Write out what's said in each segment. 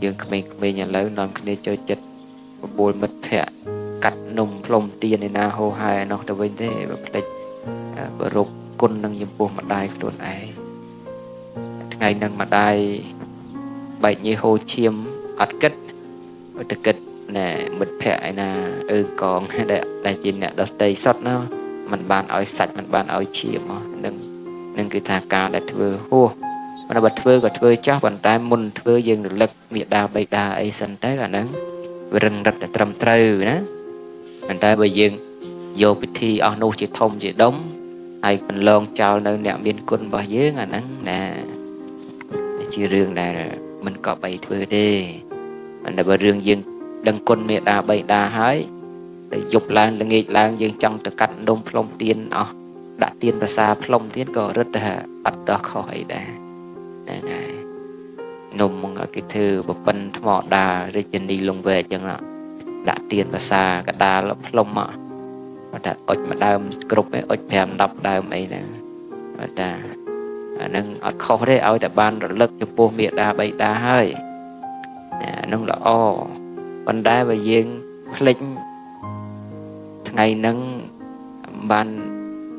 dương mình nhận lấy nón kia cho chật bồi mật phẹ cắt nồng plom tiền này na hô hai nó tao bên thế và lịch và rục côn nâng dùm buồn mặt đai luôn ai ngày nâng mặt đai bảy như hồ chiêm ắt kết và thực kết nè mật phẹ na còn đại diện nè đợt tây sót nó mình bàn ỏi sạch mình bàn ỏi chiêm nâng cái thà ca đã thưa hô mà bật thưa và thưa chắc bàn tay môn thưa dương được lực miệt đa bay đa ấy sân tới là nắng rừng rất là trầm trừ đó bàn tay bây dương vô bị thi ở nô chỉ thông chỉ đóng hay còn lon chào nơi nẹo miền quân bao dưới là nắng nè chỉ riêng này mình có bay thưa đi mình đã bờ riêng dương đăng quân miệt đa bay đa hái để dục lan là nghịch lan dương trong từ cắt đông phong tiên đã tiên và xa phong tiên có rất là bắt đó khỏi đã ngày nôm ở cái thư bộ phân thọ đà rồi chân đi lông về chẳng là đã tiên và xa cái đà là phong mà đã ớt mà đàm cục ấy ớt phèm đập đàm ấy nè và ta nâng ớt khó đấy ơi đã ban rồi lực cho bố miệng đà bay đà hơi nâng là vấn đá và riêng linh ngày nâng ban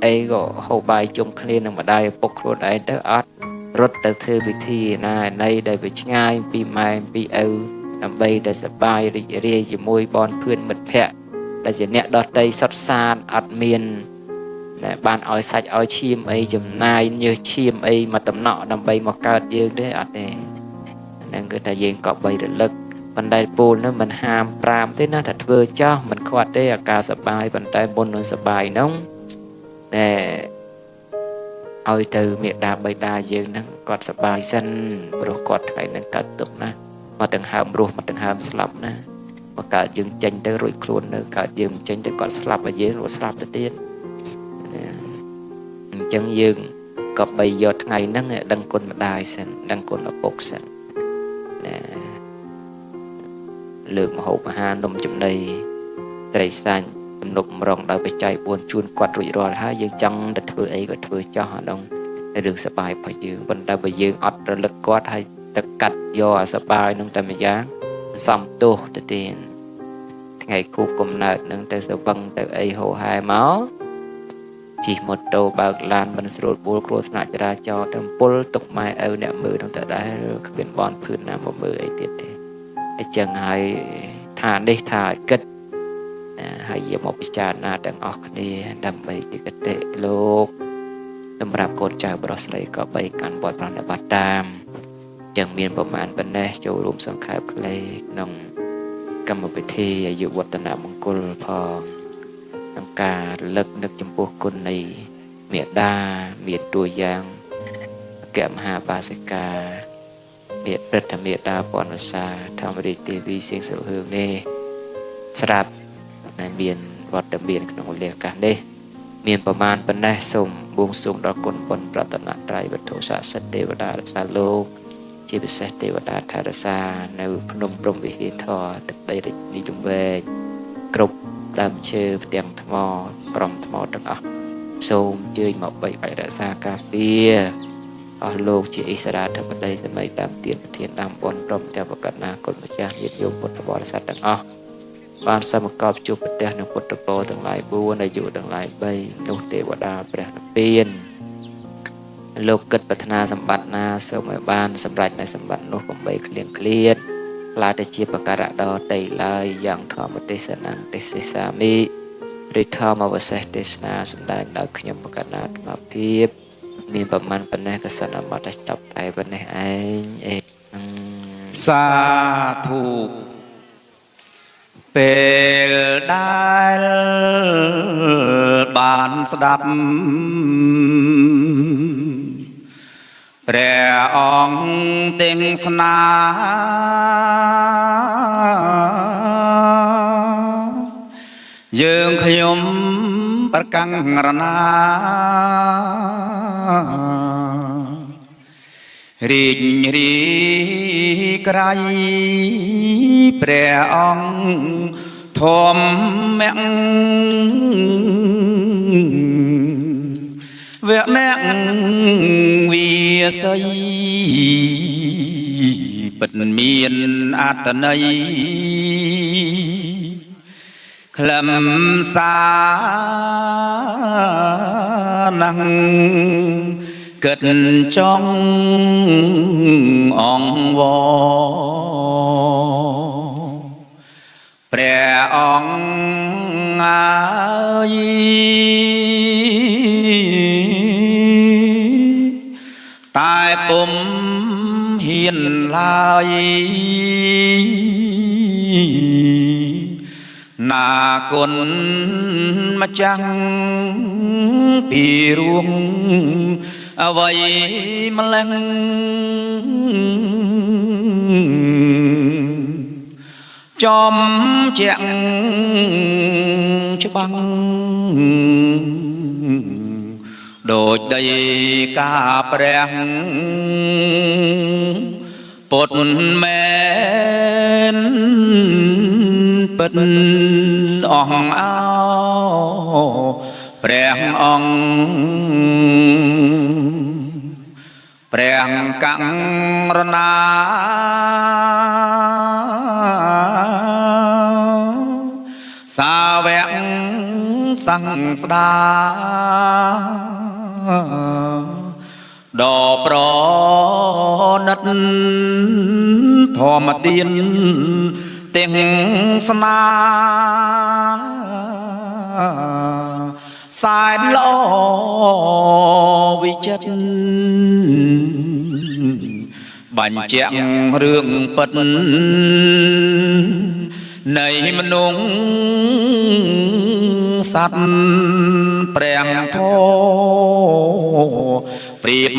ấy gọi hậu bài chung kia nâng mà đai bốc luôn ấy tới ớt rất là thư vị thi này đây bị ngay bị mai bị làm bay để sẽ bài để chỉ môi bon phươn mật phẹ để chỉ nẹt đọt đây sót xa ạt miền để ban ỏi sạch ỏi chim ấy chùm nai như chim ấy mà tầm nọ làm bay một cao dương đấy ạt này nên người ta dừng có bay được lực bàn tay bồn nó mình hàm pram thế nó thật vừa cho mình khoát đây là cả sập bài bàn tay bồn nó sập bài nóng để ôi từ miệng đà bay đà dương nó quạt sập bài xanh rồi quạt phải nên cắt tục nè mà từng hàm ruột mà từng hàm slap nè mà cả dương tranh tới rồi luôn nữa cả dương tranh tới quạt slap ở dưới rồi slap tới tiên chân dương có bay giọt ngày nó đăng côn mà đài xanh đăng côn là bột xanh lượng hộp hà nôm chấm đầy đầy xanh nộp rong đào bị chạy buồn chuồn quạt rủi ro há dương chân đặt vừa ấy có vừa cho họ đông để được sập bài phải dương bên đây bây giờ ọt rồi lực quạt hay tất cắt do sập bài nông tầm giá xong tô để tiền ngày cũ cùng nợ nông tới sập văng tới ấy hồ hai máu chỉ một đầu bạc lan bên sườn bùn cột nại ra cho trong pol tục mai nẹm mưa trong tại đây biển bòn phun nam một mưa ấy tiệt chẳng hay thà đi thà kết hay giờ một cha na đang óc đi đâm bay chỉ cái tệ lô đâm rạp cột chào bờ sài có bay cán bọt bằng bát đam chẳng miền bờ mạn bên đây châu lùm sông khai clay nông cầm một cái thi dự vật tận mông côn phò nông cà lực nước chấm buộc côn này miệt đa miệt đuôi giang kẹm hà ba sài ca miệt rất là miệt đa bọn nó xa tham đi tivi xem sự hưởng đi sạp này miền vật đặc biệt trong liệt cả đây miềnประมาณ bên đây sùng buông sùng đó côn bồnประตนะไตรวัฏโธสะสัตเทวดารักษาโลกชีวิตเสเทวดาธารสาในพนมพรหมวิหารทอตึกใดนิจงเวกรุบตามเชื่อเตียงธมอปรมธมอตั้งอ่ะសូមជើញមកបីបាយរក្សាការពារអស់លោកជាអិសរាធិបតីសម័យតាមទានប្រធានតាមបនព្រមទាំងប្រកាសណាគុណម្ចាស់ញាតិញោមពុទ្ធបរិស័ទទាំងអស់បានសមកប់ជួបប្រទេសនៅពុទ្ធពរទាំងឡាយ4អាយុទាំងឡាយ3នោះទេវតាព្រះនិព្វានលោកគិតប្រាថ្នាសម្បត្តិណាសូមឲ្យបានសម្រេចនៅសម្បត្តិនោះកុំបីឃ្លៀងឃ្លាតខ្លាចតែជាបការៈដល់តីឡើយយ៉ាងធម្មទេសនាងទេសសាមីឬធម្មអវសេសទេសនាសម្ដែងដល់ខ្ញុំបកណាអាត្មាភាពមានប្រមាណប៉ុណ្ណេះក៏សិនអមតចាប់តែប៉ុណ្ណេះឯងសាធុពេលដែលបានស្ដាប់ព្រះអង្គទេសនាយើងខ្ញុំប្រកាំងរណារីករាយក្រៃព្រះអង្គធម្មៈវៈអ្នកវិស័យ ពិតមានអត្តន័យខ្លឹមសារណាំងគិតចង់អង្វរព្រះអង្គអើយតែពុំហ៊ានឡើយណាគុណម្ចាស់ពីរួងអ្វីម្លឹងចំជាក់ច្បាំងដូចដីកាព្រះពុតមែនពិតអស់អោព្រះអង្គព្រះកង្រណាសាវកសង្ស្ដាដ៏ប្រណិតធម្មទានទាំងស្នាសែនល្អវិចិត្របញ្ជាក់រឿងពិតនៃមនុស្សសត្វព្រះធម៌ប្រៀប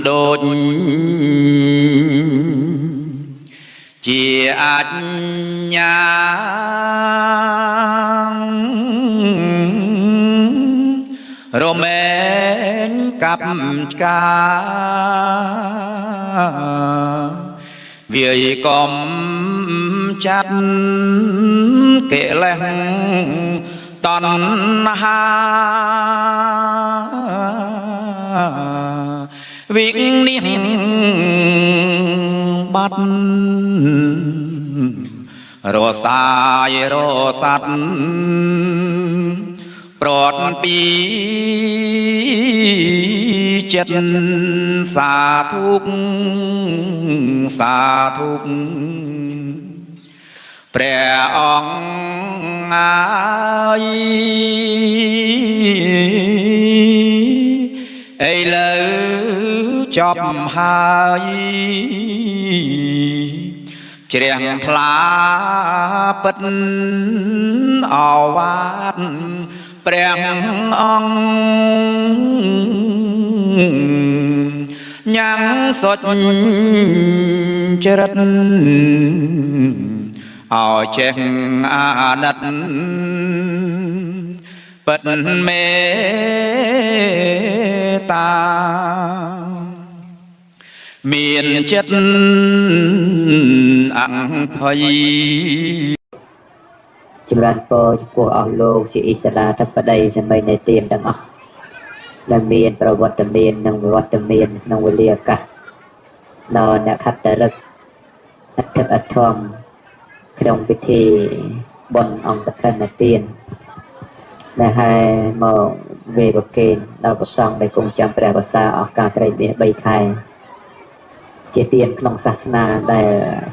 ដូចជាអញ្ញារមែងកັບឆ្កាវាយកំចាត់កិលេសតណ្ហាវិនិច្ឆ័យបាត់រសាយរស័តប្រត់ពីចិត្តសាធុសាធុព្រះអង្គអើយឥឡូវចប់ហើយជ្រះថ្លាពិតអវាទព្រះអង្គញ៉ាំងសុចចរិតឲ្យចេះអាណិតពិតមេត្តាមានចិត្តអភ័យចម្រើនពរចំពោះអស់លោកជាឥស្រាធិបតីសមីនៃទានទាំងអស់ដែលមានប្រវត្តិមាននិងវិវត្តមានក្នុងវេលាឱកាសដល់អ្នកខត្តរិកអធិបធម្មក្នុងពិធីបុណ្យអង្គកឋិនទានដែលហើយមកវេប្រគេនដល់ព្រះសង្ឃដែលគង់ចាំព្រះវស្សាអស់ការត្រីមាស3ខែជាទានក្នុងសាសនាដែល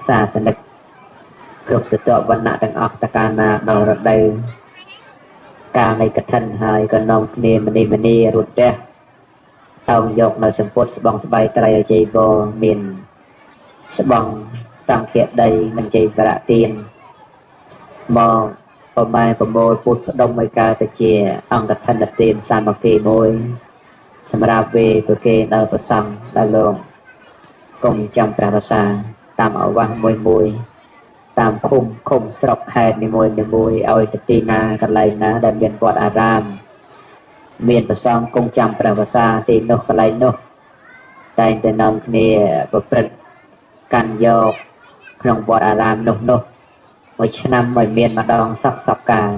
សាសនិកគ្រប់ស្រទាប់វណ្ណៈទាំងអស់តកាលណាដល់រដូវកាលនៃកឋិនហើយក៏នាំគ្នាមនីរត់ផ្ទះតោងយកនៅសម្ពុតស្បង់ស្បៃត្រៃអជ័យបរមានស្បង់សង្ឃាដីនិងជ័យបរៈទានមកប្រម៉ែប្រមូលពុទ្ធផ្ដុំឲ្យកើតទៅជាអង្គកឋិនទានសាមគ្គីមួយសម្រាប់វេប្រគេនដល់ព្រះសង្ឃដែលលោកគង់ចាំព្រះវស្សាតាមអវាសមួយតាមភូមិឃុំស្រុកខេត្តនីមួយឲ្យទៅទីណាកន្លែងណាដែលមានវត្តអារាមមានព្រះសង្ឃគង់ចាំព្រះវស្សាទីនោះកន្លែងនោះតែងតែនាំគ្នាប្រព្រឹត្តកាន់យកក្នុងវត្តអារាមនោះមួយឆ្នាំមួយមានម្ដងសពកាល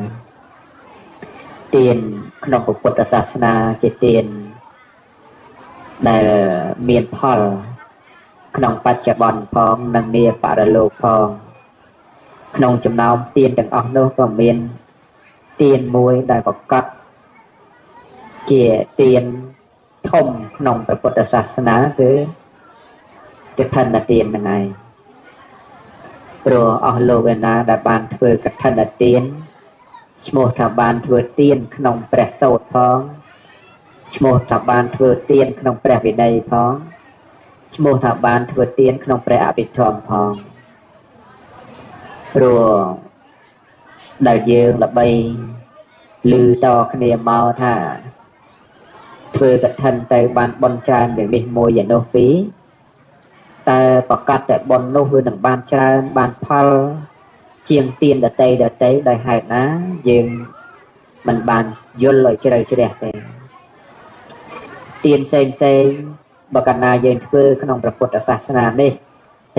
ទានក្នុងពុទ្ធសាសនាជាទានដែលមានផល ក្នុងបច្ចុប្បន្នផងនិងនាបរលោកផងក្នុងចំណោមទានទាំងអស់នោះក៏មានទានមួយដែលប្រកាសជាទានធំក្នុងព្រះពុទ្ធសាសនាគឺកឋិនទានហ្នឹងឯងព្រោះអស់លោកឯណាដែលបានធ្វើកឋិនទានឈ្មោះថាបានធ្វើទានក្នុងព្រះសូត្រផងឈ្មោះថាបានធ្វើទានក្នុងព្រះវិន័យផងឈ្មោះថាបានធ្វើទានក្នុងព្រះអភិធម្មផងព្រោះដែលយើងល្បីឮតគ្នាមកថាធ្វើកឋិនទៅបានបន់ច្រើនយ៉ាងនេះមួយយ៉ាងនោះពីរតែប្រកាសតែបន់នោះវានឹងបានច្រើនបានផលជាងទានដតីដោយហេតុណាយើងមិនបានយល់ឲ្យជ្រៅជ្រះទេទានផ្សេងបើកាលណាយើងធ្វើក្នុងព្រះពុទ្ធសាសនានេះ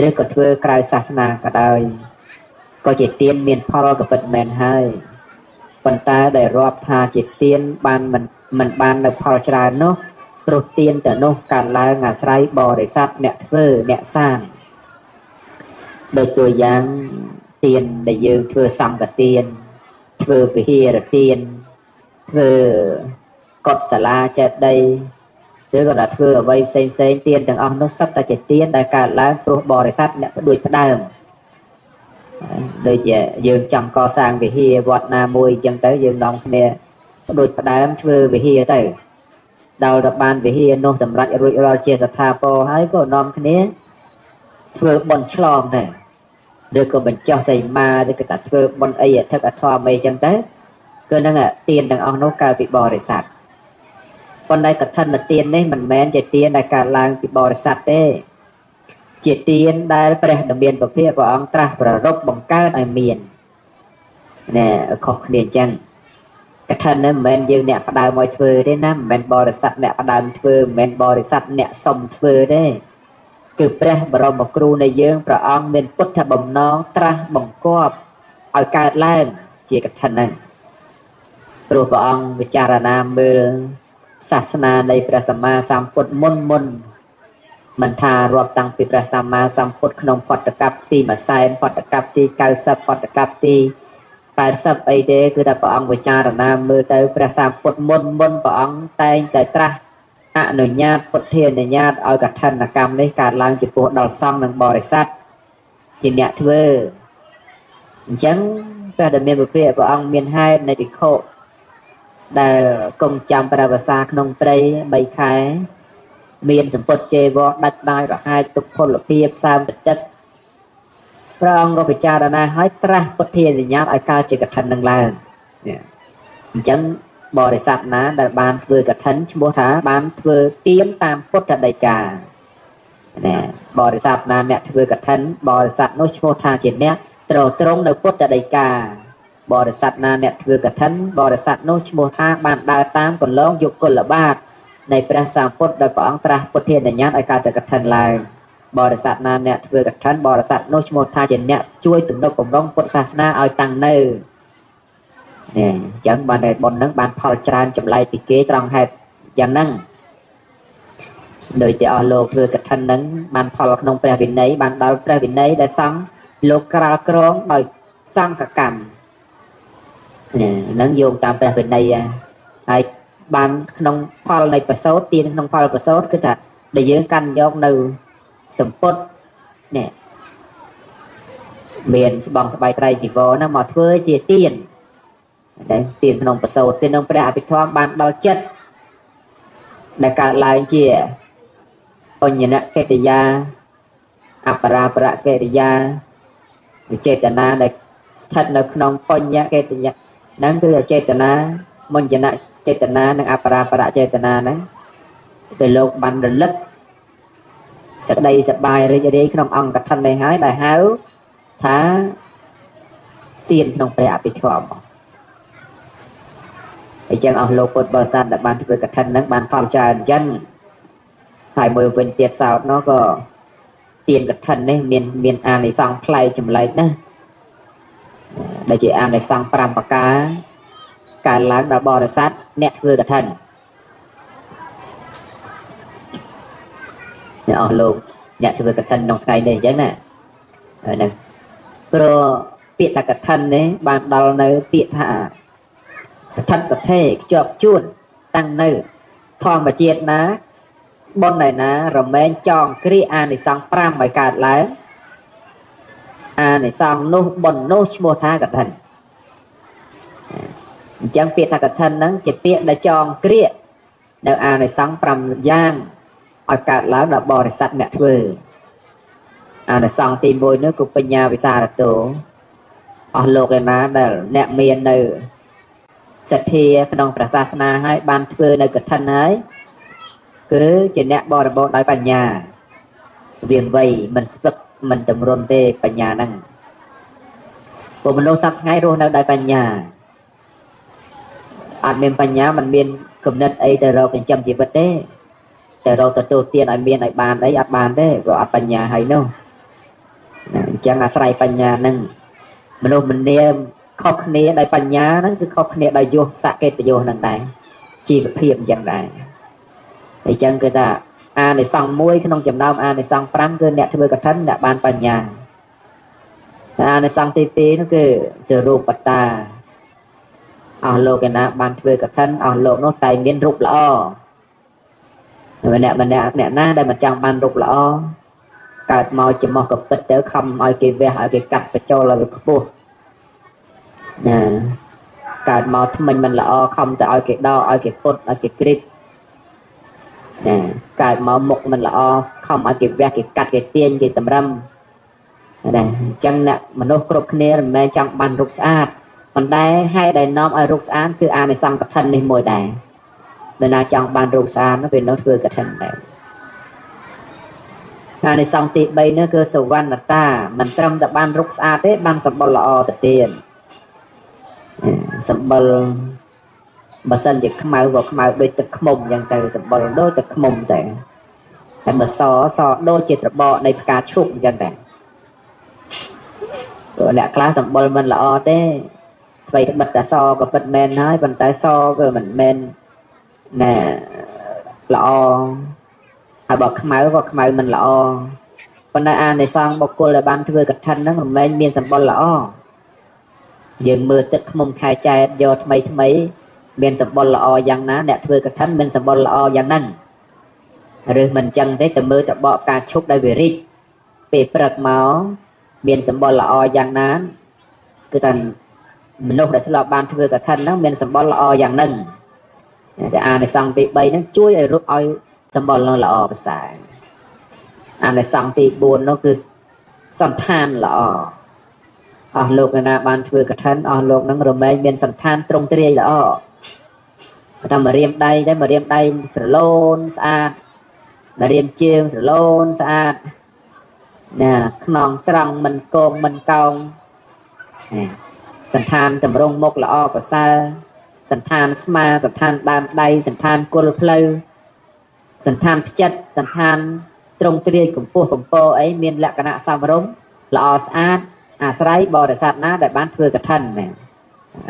ឬក៏ធ្វើក្រៅសាសនាក៏ដោយក៏ជាទានមានផលក៏ពិតមែនហើយប៉ុន្តែដែលរាប់ថាជាទានបានមិនបាននៅផលច្រើននោះព្រោះទានទៅនោះកើតឡើងអាស្រ័យបរិស័ទអ្នកធ្វើអ្នកសាងដោយตัวយ៉ាងទានដែលយើងធ្វើសង្ឃទានធ្វើវិហារទានធ្វើកុដិសាលាចេតិយឬក៏ថាធ្វើអ្វីផ្សេងទានទាំងអស់នោះសុទ្ធតែជាទានដែលកើតឡើងព្រោះបរិស័ទអ្នកផ្ដួចផ្ដើមដូចជាយើងចង់កសាងវិហារវត្តណាមួយអញ្ចឹងទៅយើងនាំគ្នាផ្ដួចផ្ដើមធ្វើវិហារទៅដល់ទៅបានវិហារនោះសម្រាប់រួចរាល់ជាស្ថាពរហើយក៏នាំគ្នាធ្វើបុណ្យឆ្លងដែរឬក៏បញ្ចុះសីមាឬក៏ថាធ្វើបុណ្យអីអធិកអធមអីអញ្ចឹងទៅគឺនឹងទានទាំងអស់នោះកើតពីបរិស័ទប៉ុន្តែកឋិនទាននេះមិនមែនជាទានដែលកើតឡើងពីបរិស័ទទេជាទានដែលព្រះដ៏មានពភាកព្រះអង្គត្រាស់ប្ររពបង្កើតឲ្យមានណែខុសគ្នាអញ្ចឹងកឋិននេះមិនមែនយើងអ្នកផ្ដើមឲ្យធ្វើទេណាមិនមែនបរិស័ទអ្នកផ្ដើមធ្វើមិនមែនបរិស័ទអ្នកសុំធ្វើទេគឺព្រះបរមគ្រូនៃយើងព្រះអង្គមានពុទ្ធបំណងត្រាស់បង្គាប់ឲ្យកើតឡើងជាកឋិនហ្នឹងព្រោះព្រះអង្គវិចារណាមើលសាសនានៃព្រះសម្មាសម្ពុទ្ធមុនមិនថារាប់តាំងពីព្រះសម្មាសម្ពុទ្ធក្នុងផតកັບទី100ផតកັບទី90ផតកັບទី80អីទេគឺថាព្រះអង្គវិចារណាមើលទៅព្រះសម្ពុទ្ធមុនព្រះអង្គតែងតែត្រាស់អនុញ្ញាតពុទ្ធានុញ្ញាតឲ្យកឋិនកម្មនេះកើតឡើងចំពោះដល់សង្ឃនិងបរិស័ទជាអ្នកធ្វើអញ្ចឹងព្រះដ៏មានពភាកព្រះអង្គមានហេតុនៃភិក្ខុដែលគង់ចាំព្រះវស្សាក្នុងព្រៃ3ខែមានសម្ពុតជេវរដាច់ដាយរហែកទុកពលភាពសើមទឹកព្រះអង្គក៏ពិចារណាឲ្យត្រាស់ពុទ្ធានុញ្ញាតឲ្យកើតជាកឋិននឹងឡើងអញ្ចឹងបរិស័ទណាដែលបានធ្វើកឋិនឈ្មោះថាបានធ្វើទានតាមពុទ្ធដីកាណែបរិស័ទណាអ្នកធ្វើកឋិនបរិស័ទនោះឈ្មោះថាជាអ្នកត្រង់នៅពុទ្ធដីកាបរិស័ទណាអ្នកធ្វើកឋិនបរិស័ទនោះឈ្មោះថាបានដើរតាមកន្លងយុគលបាតនៃព្រះសម្ពុទ្ធដោយព្រះអង្គត្រាស់ពុទ្ធានុញ្ញាតឲ្យកើតកឋិនឡើងបរិស័ទណាអ្នកធ្វើកឋិនបរិស័ទនោះឈ្មោះថាជាអ្នកជួយទំនុកបំរុងពុទ្ធសាសនាឲ្យតាំងនៅអញ្ចឹងបានតែបុណ្យហ្នឹងបានផលច្រើនចម្លែកពីគេត្រង់ហេតុយ៉ាងហ្នឹងដោយតែអស់លោកធ្វើកឋិនហ្នឹងបានផលក្នុងព្រះវិន័យបានដល់ព្រះវិន័យដែលសង្ឃលោកក្រាលក្រងដោយសង្ឃកម្មហ្នឹងយោងតាមព្រះវិន័យហើយបានក្នុងផលនៃប្រសូតទានក្នុងផលប្រសូតគឺថាដែលយើងកាន់យកនៅសម្ពុតនេះមានស្បង់ស្បែកត្រៃជីវរណាមកធ្វើជាទានដែលទានក្នុងប្រសូតទានក្នុងព្រះអភិធម្មបានដល់ចិត្តដែលកើតឡើងជាបញ្ញនកិរិយាអបរាប្រកិរិយាវិចេតនាដែលស្ថិតនៅក្នុងបញ្ញកិរិយាហ្នឹងគឺចេតនាមញ្ញនចេតនានិងអបរាប្រចេតនាហ្នឹងដែលលោកបានរលឹកសក្តីសប្បាយរីករាយក្នុងអង្គកឋិននេះហើយដែលហៅថាទានក្នុងព្រះអភិធម្មអញ្ចឹងអស់លោកពុទ្ធបរិស័ទដែលបានធ្វើកឋិនហ្នឹងបានផលច្រើនអញ្ចឹងហើយមួយវិញទៀតសោតនោះក៏ទានកឋិននេះមានអានិសង្សផ្លែចម្លែកណាស់ដែលជាអានិសង្ស5ប្រការកើតឡើងដល់បរិស័ទអ្នកធ្វើកឋិនអ្នកអស់លោក អ្នកធ្វើកឋិនក្នុងថ្ងៃនេះអញ្ចឹងណាហ្នឹងព្រោះពាក្យថាកឋិននេះបានដល់នៅពាក្យថាស្ថិតស្ថេរខ្ជាប់ខ្ជួនតាំងនៅធម្មជាតិណាបុណ្យណារមែងចងគ្រាអានិសង្ស5ឲ្យកើតឡើងអានិសង្សនោះបុណ្យនោះឈ្មោះថាកឋិនអញ្ចឹងពាក្យថាកឋិនហ្នឹងជាពាក្យដែលចងគ្រានៅអានិសង្ស5យ៉ាងឲ្យកើតឡើងដល់បរិស័ទអ្នកធ្វើអានិសង្សទី1នោះគឺបញ្ញាវិសារតោអស់លោកឯណាដែលអ្នកមាននៅសទ្ធាក្នុងព្រះសាសនាហើយបានធ្វើនៅកឋិនហើយគឺជាអ្នកបរិបូរណ៍ដោយបញ្ញាវាងវៃមិនស្ពឹកមិនតម្រុនទេបញ្ញាហ្នឹងព្រោះមនុស្សសប្តាហ៍ថ្ងៃរស់នៅដោយបញ្ញាអត់មានបញ្ញាមិនមានគំនិតអីទៅរកចិញ្ចឹមជីវិតទេតែរកទទួលទានឲ្យមានឲ្យបានអីអត់បានទេព្រោះអត់បញ្ញាហើយនោះអញ្ចឹងអាស្រ័យបញ្ញាហ្នឹងមនុស្សម្នាខុសគ្នាដោយបញ្ញាហ្នឹងគឺខុសគ្នាដោយយុសកេតយុសហ្នឹងដែរជីវភាពអញ្ចឹងដែរអញ្ចឹងគឺថាអានិសង្ស1ក្នុងចំណោមអានិសង្ស5គឺអ្នកធ្វើកឋិនអ្នកបានបញ្ញាអានិសង្សទី2នោះគឺជារូបតាអស់លោកឯណាបានធ្វើកឋិនអស់លោកនោះតែមានរូបល្អម្នាក់អ្នកណាដែលមិនចង់បានរូបល្អកើតមកចំោះកពិតទៅខំឲ្យគេវះឲ្យគេកាត់បញ្ចូលឲ្យវាខ្ពស់ណាកើតមកថ្មិញមិនល្អខំទៅឲ្យគេដកឲ្យគេពុតឲ្យគេគ្រីបណាកើតមកមុខមិនល្អខំឲ្យគេវះគេកាត់គេទាញគេតម្រឹមណាអញ្ចឹងអ្នកមនុស្សគ្រប់គ្នាមិនមែនចង់បានរូបស្អាតប៉ុន្តែហេតុដែលនាំឲ្យរូបស្អាតគឺអានិសង្សកឋិននេះមួយដែរបើណាចង់បានរូបស្អាតនោះពេលនោះធ្វើកឋិនដែរអានិសង្សទី3នោះគឺសវណ្ណតាមិនត្រឹមតែបានរូបស្អាតទេបានសម្បុរល្អទៅទៀតសម្បុរបើសិនជាខ្មៅក៏ខ្មៅដូចទឹកខ្មុំអញ្ចឹងទៅសម្បុរដូចទឹកខ្មុំតែតែបើសដូចជាត្របកនៃផ្កាឈូកអញ្ចឹងតែព្រោះអ្នកខ្លះសម្បុរមិនល្អទេអ្វីត្បិតតែសក៏ពិតមែនហើយប៉ុន្តែសក៏មិនមែនណែល្អហើយបើខ្មៅក៏ខ្មៅមិនល្អប៉ុន្តែអានិសង្សបុគ្គលដែលបានធ្វើកឋិនហ្នឹងមិនមែនមានសម្បុរល្អយើងមើលទឹកខ្មុំខែចែកយកថ្មីមានសម្បុរល្អយ៉ាងណាអ្នកធ្វើកឋិនមានសម្បុរល្អយ៉ាងហ្នឹងឬមិនចឹងទេទៅមើលតបកការឈប់ដោយវារីកពេលព្រឹកមកមានសម្បុរល្អយ៉ាងណាគឺថាមនុស្សដែលធ្លាប់បានធ្វើកឋិនហ្នឹងមានសម្បុរល្អយ៉ាងហ្នឹងតែអានិសង្សទី3ហ្នឹងជួយឲ្យរកឲ្យសម្បុរល្អប្រសើរអានិសង្សទី4នោះគឺសន្តានល្អអស់លោកណាបានធ្វើកឋិនអស់លោកហ្នឹងរមែងមានសន្តានត្រង់ទ្រាយល្អតែមករៀមដៃតែមករៀមដៃស្រឡូនស្អាតមករៀមជើងស្រឡូនស្អាតណាខ្នងត្រង់មិនកងមិនកោងសន្តានតម្រង់មុខល្អប្រសើរសន្តានស្មាសន្តានដើមដៃសន្តានគល់ផ្លូវសន្តានផ្ចិតសន្តានត្រង់ទ្រាយកម្ពស់កំពរអីមានលក្ខណៈសមរម្យល្អស្អាតអាស្រ័យបរិស័ទណាដែលបានធ្វើកឋិនណា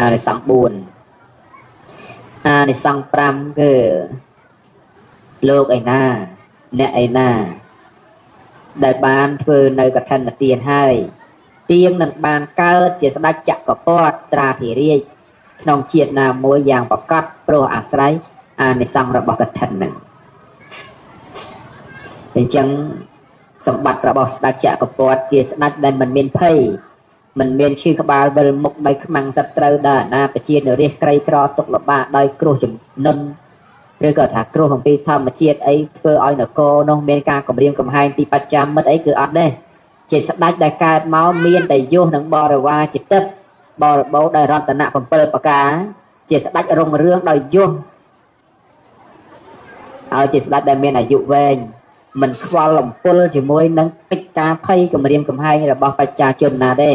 អានិសង្ស4អានិសង្ស5គឺលោកឯណាអ្នកឯណាដែលបានធ្វើនៅកឋិនទានហើយទាននឹងបានកើតជាស្ដេចចក្រពត្តិត្រាធិរាជក្នុងជាតិណាមួយយ៉ាងប្រកបព្រោះអាស្រ័យអានិសង្សរបស់កឋិនហ្នឹងអញ្ចឹងសម្បត្តិរបស់ស្ដេចចក្រពត្តិជាស្ដេចដែលមិនមានភ័យមិនមានឈឺក្បាលវិលមុខដោយខ្មាំងសត្រូវដល់អាណាប្រជានរាជក្រីក្រទុកលំបាកដោយគ្រោះជំនន់ឬក៏ថាគ្រោះអំពីធម្មជាតិអីធ្វើឲ្យនគរនោះមានការគំរាមកំហែងពីបច្ចាមិត្តអីគឺអត់ទេជាស្ដេចដែលកើតមកមានតែយុសនិងបរិវារជាទឹកបរិបូរដោយរតនៈ7ប្រការជាស្ដេចរុងរឿងដោយយុសហើយជាស្ដេចដែលមានអាយុវែងមិនខ្វល់រំពុលជាមួយនឹងកិច្ចការភ័យគំរាមកំហែងរបស់ប្រជាជនណាទេ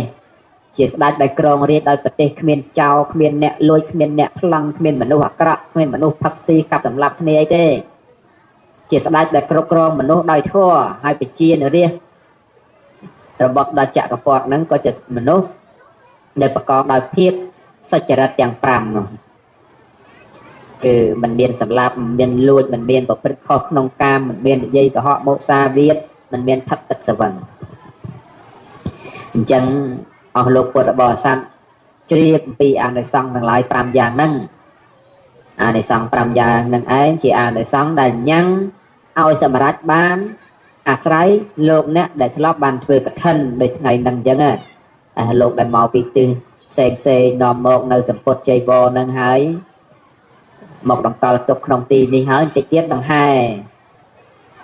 ជាស្ដេចដែលគ្រងរាជ្យដោយប្រទេសគ្មានចោរគ្មានអ្នកលួចគ្មានអ្នកប្លង់គ្មានមនុស្សអាក្រក់គ្មានមនុស្សផឹកស៊ីកាប់សម្លាប់គ្នាអីទេជាស្ដេចដែលគ្រប់គ្រងមនុស្សដោយធម៌ហើយប្រជានរាជរបស់ស្ដេចចក្រពត្តិហ្នឹងក៏ជាមនុស្សដែលប្រកបដោយភាពសុចរិតទាំង5នោះគឺមិនមានសម្លាប់មិនមានលួចមិនមានប្រព្រឹត្តខុសក្នុងកាមមិនមាននិយាយកុហកមុសាវាទ mình miền thật tật sờ vần chẳng ở lục Phật bò san triệt bị an để xong thằng lại pram giang nâng an để xong pram giang nâng ấy chỉ an để xong đại nhăng ao sầm rách ban sấy lục nè để thlop ban thuê cật thân để ngày nâng chẳng lục để màu bị từ xe nòm một nơi sầm Phật chạy bò nâng hái một đồng tàu tục đồng tì đi hái trực tiếp đồng hai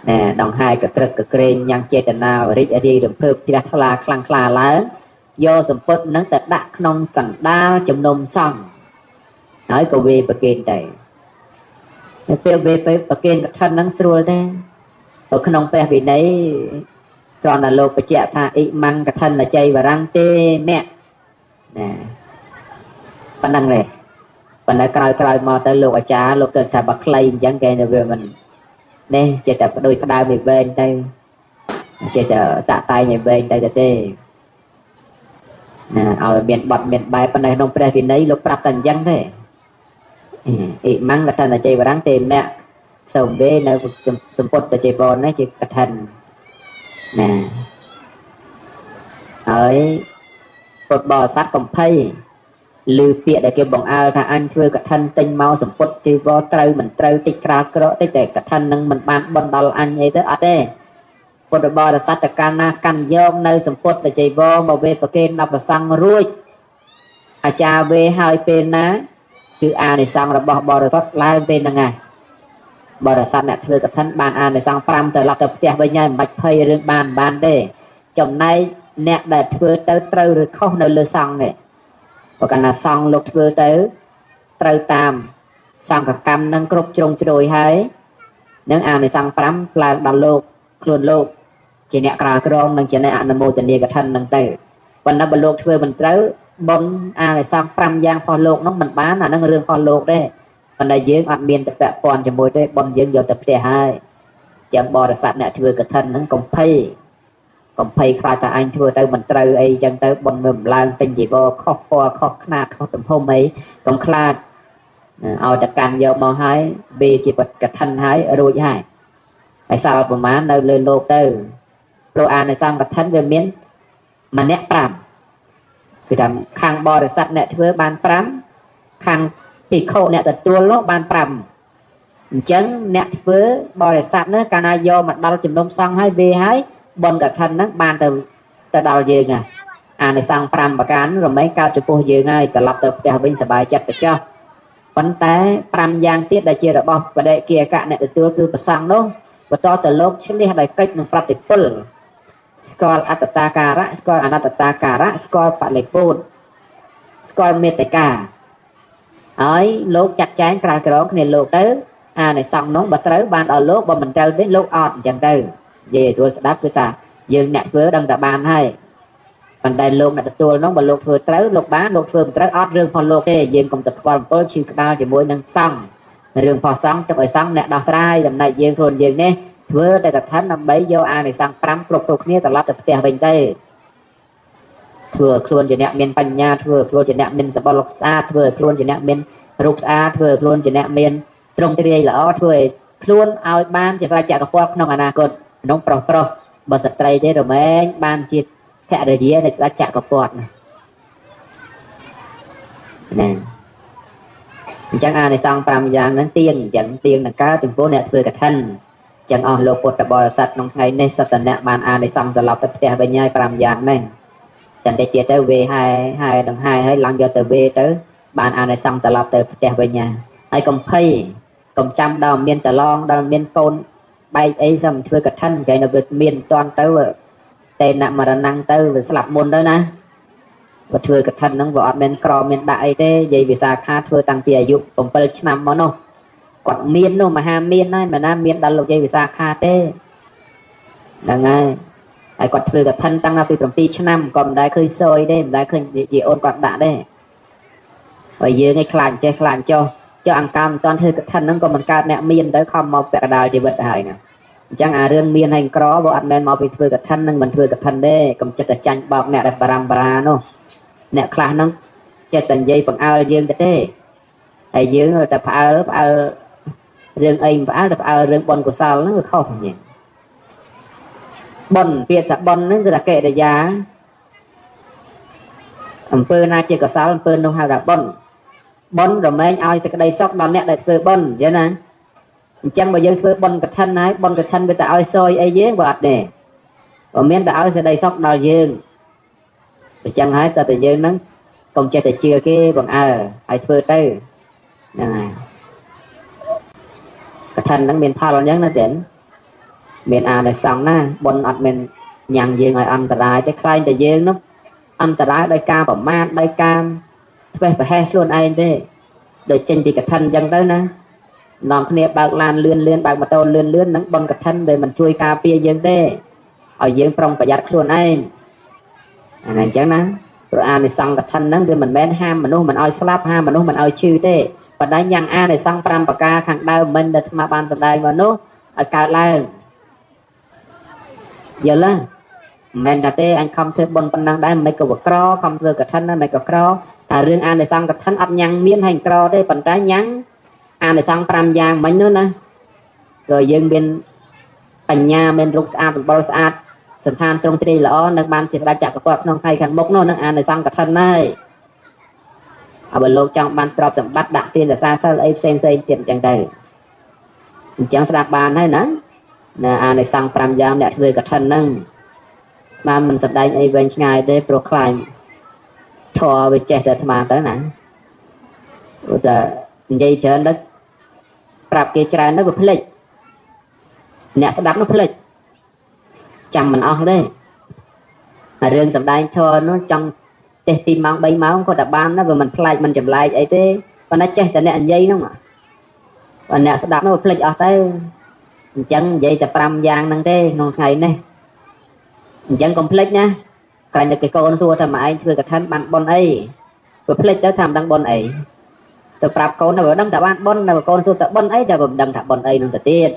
nè đồng hai cái trật cái kren nhang chơi tận nào rít đi đồng phượt thì đặt là khăng khla lớn do sầm Phật nâng tận đặt nông cẩn đa chấm nôm xong nói câu về bậc kên đây về bậc kên bậc thân nâng sôi đây ở cái nông pe vì đấy còn là lục bậc trẻ tha ý măng cái thân là chơi và răng tê mẹ nè phần năng này phần này cài mà tới lục ở cha lục cần thà bậc lây chẳng kể về mình nè chơi tập đôi cái đai về bên đây chơi tạ tay về bên đây là tê ở miền bọt miền bài phần này nông pe vì đấy lục prap tần dân thế ý măng cái thân là chơi và răng tê mẹ sầu bê nơi sum Phật để chơi bò nó chỉ cắt thành nè ở Phật bò sát cầm phay lư tiệt để kêu bằng ao thà anh thuê cắt thành tinh mau sum Phật chơi bò trâu mình trâu tích ra cỡ tích để cắt thành nâng mình ban bần đal anh ấy tới ở đây Phật bò là sát cana căn dông nơi sum Phật để chơi bò mà về bậc kên đập sang ruồi cha về hai bên ná chứ để sang là bò rồi sát lai bên là ngày bờ ra sát nè thưaกับท่านបានអាននៅសង5ទៅឡប់ទៅផ្ទះវិញហើយមិនបាច់ភ័យរឿងបានទេចំណែកអ្នកដែលធ្វើទៅត្រូវឬខុសនៅលើសង្ឃនេះបើកាលណាសង្ឃលោកធ្វើទៅត្រូវតាមសង្ឃកម្មនឹងគ្រប់ជ្រុងជ្រោយហើយនឹងអាននៅសង្ឃ5ឡើងដល់លោកខ្លួនលោកជាអ្នកក្រៅក្រមនិងជាអ្នកអនុមោទនាកឋិននឹងទៅប៉ុន្តែបើលោកធ្វើមិនត្រូវបុណ្យអាននៅសង្ឃ5យ៉ាងផុសលោកនោះមិនបានអានឹងរឿងផុសលោកទេប៉ុន្តែយើងអត់មានតពៈព័ន្ធជាមួយទេបងយើងយកទៅផ្ទះហើយចឹងបរិស័ទអ្នកធ្វើកឋិនហ្នឹងកំភៃខ្លាចថាអញធ្វើទៅមិនត្រូវអីចឹងទៅបងមើលឡើងពេញជីវរខុសពណ៌ខុសខ្នាតខុសទំហំអីកុំខ្លាចឲ្យតែកាន់យកមកហើយវាជាកឋិនហើយរួចហើយហើយសល់ប្រមាណនៅលើលោកទៅព្រោះអានិសង្ឃកឋិនវាមានម្នាក់5គឺថាខាងបរិស័ទអ្នកធ្វើបាន5ខាងពីខោអ្នកទទួលនោះបាន5អញ្ចឹងអ្នកធ្វើបរិស័ទនោះកាលណាយកមកដល់ជំនុំសង្ឃហើយវាហើយបុណ្យកឋិនហ្នឹងបានទៅដល់យើងហើយអានិសង្ឃ5ប្រការរមែងកើតចំពោះយើងហើយត្រឡប់ទៅផ្ទះវិញសប្បាយចិត្តទៅចុះប៉ុន្តែ5យ៉ាងទៀតដែលជារបស់បដិគាកៈអ្នកទទួលគឺប្រសង្ឃនោះបន្តទៅលោកឈ្នះដោយកិច្ចនឹងប្រតិពលស្គាល់អត្តតាការៈស្គាល់អនត្តតាការៈស្គាល់បលិពូតស្គាល់មេត្តាហើយលោកចាត់ចែងក្រៅក្រងគ្នាលោកទៅអានិសង្ឃនោះបើត្រូវបានដល់លោកបើមិនត្រូវទេលោកអត់អញ្ចឹងទៅនិយាយស្រួលស្ដាប់គឺថាយើងអ្នកធ្វើដឹងតែបានហើយប៉ុន្តែលោកអ្នកទទួលនោះបើលោកធ្វើត្រូវលោកបានលោកធ្វើមិនត្រូវអត់រឿងផងលោកទេយើងកុំទៅខ្វល់អំពើឈឺក្បាលជាមួយនឹងសង្ឃរឿងផងសង្ឃទុកឲ្យសង្ឃអ្នកដោះស្រាយចំណែកយើងខ្លួនយើងនេះធ្វើតែកឋិនដើម្បីយកអានិសង្ឃ5គ្រប់គ្នាត្រឡប់ទៅផ្ទះវិញទៅធ្វើខ្លួនជាអ្នកមានបញ្ញាធ្វើខ្លួនជាអ្នកមានសម្បត្តិស្អាតធ្វើខ្លួនជាអ្នកមានរូបស្អាតធ្វើខ្លួនជាអ្នកមានត្រង់ទ្រាយល្អធ្វើឲ្យខ្លួនឲ្យបានជាស្រេចចក្រពត្តិក្នុងអនាគតក្នុងប្រុសបើស្ត្រីទេរមែងបានជាភរិយានៃស្ដេចចក្រពត្តិណាអញ្ចឹងអានិសង្ឃ5យ៉ាងហ្នឹងទៀងអញ្ចឹងទៀងនឹងកើតចំពោះអ្នកធ្វើកឋិនអញ្ចឹងអស់លោកពុទ្ធបរិស័ទក្នុងថ្ងៃនេះសតអ្នកបានអានិសង្ឃត្រឡប់ទៅផ្ទះវិញហើយ5យ៉ាងហ្នឹងតែតិចទៀតទៅវេហើយដង្ហែហើយឡើងយកទៅវេទៅបានអានិសង្ឃត្រឡប់ទៅផ្ទះវិញហើយកុំភ័យកុំចាំដល់មានតឡងដល់មានកូនបែកអីសំធ្វើកឋិនគេនៅវាមានតន់ទៅតែអ្នកមរណងទៅវាស្លាប់មុនទៅណាបើធ្វើកឋិនហ្នឹងវាអត់មានក្រមានដាក់អីទេយាយវិសាខាធ្វើតាំងពីអាយុ7ឆ្នាំមកនោះគាត់មាននោះមហាមានហើយមិនណាមានដល់លោកយាយវិសាខាទេហ្នឹងហើយគាត់ធ្វើកឋិនតាំងពី7ឆ្នាំក៏មិនដែលឃើញសយទេមិនដែលឃើញជាអូនគាត់ដាក់ទេហើយយើងឯងខ្លាចចេះខ្លាចចុះអង្ការមិនតាន់ធ្វើកឋិនហ្នឹងក៏មិនកើតអ្នកមានទៅខំមកពាក់កណ្ដាលជីវិតទៅហើយណាអញ្ចឹងអារឿងមានហើយក្របើអត់មែនមកពីធ្វើកឋិនហ្នឹងមិនធ្វើកឋិនទេកុំចិត្តតែចាញ់បោកអ្នកដែលបរំបរានោះអ្នកខ្លះហ្នឹងចិត្តតែនិយាយបង្អើលយើងទៅទេហើយយើងតែផ្អើលរឿងអីផ្អើលតែផ្អើលរឿងបុណ្យកុសលហ្នឹងវាខុសវិញ bần việc là bần nó là kệ để giá pơ na chia cả sáu pơ nông hai là bần rồi mấy anh ai sẽ cái đây sóc đòn nè để chơi bần vậy nè chẳng bao giờ chơi bần cái thân ấy bần cái thân người ta ai soi ai dễ bật nè và miếng đã ai sẽ đây sóc đòn dương chẳng hái ta tự dương nó còn chơi thì chưa cái bằng ai chơi tới này cái thân nó miền pha nó nhớ nó đến miền này xong na bần ọt miền nhàng dương ngoài ăn tại cái khai để dương nó ăn tại đây ca bảo ma đây cam về phải hay luôn ai thế để tranh thì cái thân dân đó nè làm kia bạc lan lươn bạc mà tao lươn nắng bần cái thân để mình chui cà phê dân thế ở dương trong phải giặt luôn ai này chẳng nè rồi này xong cái thân nắng để mình men ham mình ai slap ham mình ai chư thế và đấy nhàng này xong pram bạc ca thằng đau mình để mà ban tận đây mà nó ở cả lại giờ là mình đã thế anh không thể bồn phần năng đây mấy cái vật cro không giờ cái thân mấy cái cro riêng này xong cái thân ấp nhang miên hành cro đây phần trái nhang này xong pram giang mấy nữa nè rồi dương bên thành nhà bên lúc xa bao xa sân than trong tri lõ nước ban chỉ đã chặt cái quạt nông thay khăn bốc nó này xong cái thân này ở bên lô trong ban trọc sầm bắt đặt tiền là xa xa ấy xem tiền chẳng đầy chẳng sẽ đặt bàn hay nữa này xong pram giang để thuê cái thân nâng mà mình sắp đánh event ngày để proclaim thọ về trẻ được mà tới nè vậy chờ nó prap cái trái nó bị phịch nè sẽ đắp nó phịch chăm mình ăn đây riêng sắp đánh thọ nó trong để tìm máu bay máu có đập ban nó vừa mình play mình chậm lại ấy thế và nó chết tại nè dây nó mà và nè sẽ đắp nó bị phịch ở đây chân vậy tập pram giang năng thế nó ngày này chẳng complex nha cái này cái con xua thầm mà anh chưa cả thân bạn bon ấy complex tới thầm đang bon ấy từ prap con nó đâm thả bạn bon là con xua tập bon ấy cho đâm thả bon ấy nó tự tiên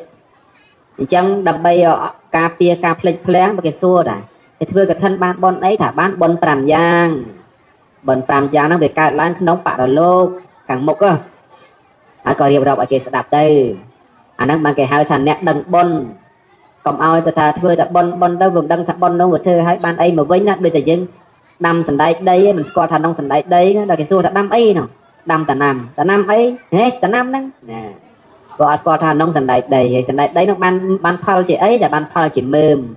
chẳng đập bay cà pia cà plek plek cái xua này cái thưa cái thân bạn bon ấy thả bạn bon pram giang nó về cài lan nóng bạc rồi lô càng mục á coi điều đọc ở kia sẽ đạp đây nó mang cái hai thằng nét đằng bon còn ai ta thà thưa đã bon đâu vùng đăng thằng bon đâu mà thưa hai ban ấy mà với nát bây giờ dân đâm sần đây mình coi thằng đông sần đây là cái xua thằng đâm ấy nào đâm tà nam ấy hết tà nam đó nè coi thằng đông sần đây đấy nó ban phao chỉ ấy là ban phao chỉ mềm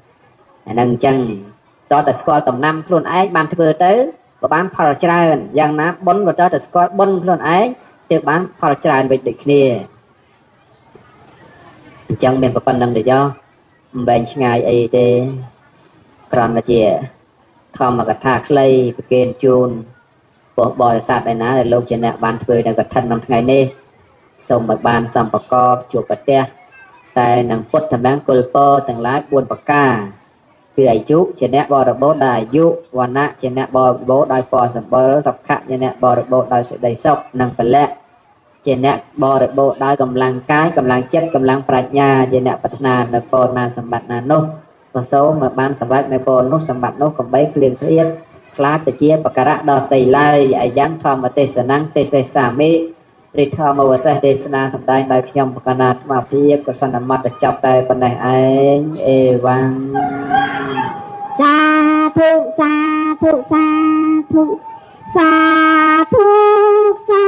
đằng chân cho ta coi tầm năm luôn ấy ban thưa tới và ban phao tràn giang ná bon và cho ta coi bon luôn ấy từ ban phao tràn về địch kia chân miền phần năng để cho bên ngày ấy thế còn là chị không mà cái thạc lây cái kênh chun bộ bò sạt này ná là lâu trên nè ban thuê đang gặp thân năm ngày nè xong bạc ban xong bạc co chuột bạc te tại năng phốt thằng bán cồn po thằng lái buôn bạc ca vì ấy chú trên nè bò được bố đài dụ và nã trên nè bò đài phò sầm bò dọc khát trên nè bò được bố đài sự đầy sốc năng phải lẹ trên nè bò được bộ đai cầm lăng cái cầm lăng chất cầm lăng prạch nhà trên nè bát na nè bò na sầm bát na nốt và số mà ban sầm bát nè bò nốt sầm bát nốt cầm bấy liền thiết khá tự chia bạc cả đo tây lai giải dáng thom mà tây sơn năng tây xây xà mi rít thom mà xây tây sơn sầm đai đại nhom bạc na mà phía có sanh mặt chọc tay bên này anh vang sa thu sa thu sa thu sa thu sa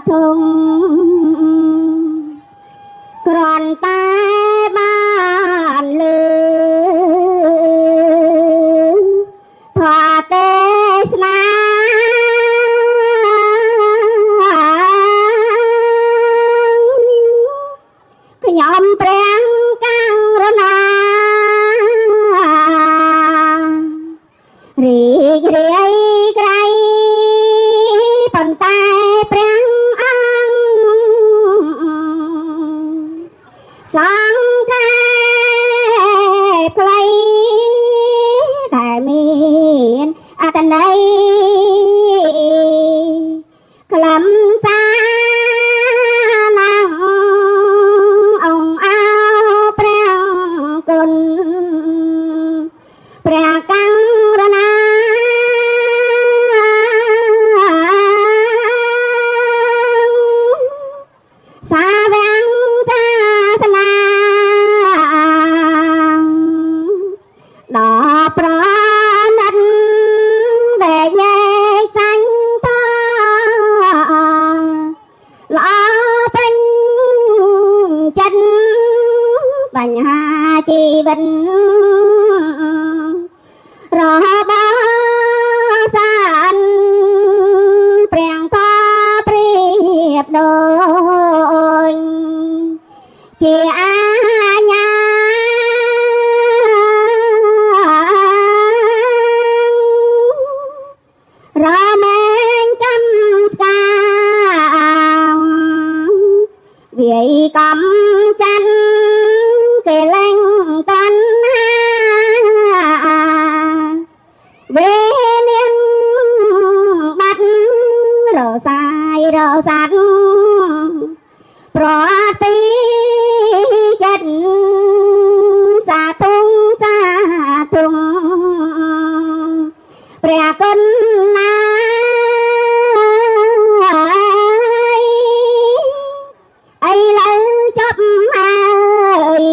thùng còn tay bàn lư thỏa tê sna cái nhóm prang căng rana rì rì cái bàn tay prang ăn sang thái play đại miền tên đây làm xa nàng ông áo prang cồn prang căng rana xa vang xa na បញ្ហាជីវិតរបស់សានព្រាំងក៏ប្រៀបដូចជាអាញារមែងកំស្កាមវាយកំចាន់គេលែងតាន់វានាងបាត់រសាយរសាត់ប្រទីចិត្តសាធុងសាធុងព្រះគុណណាអីលើចប់ហើយ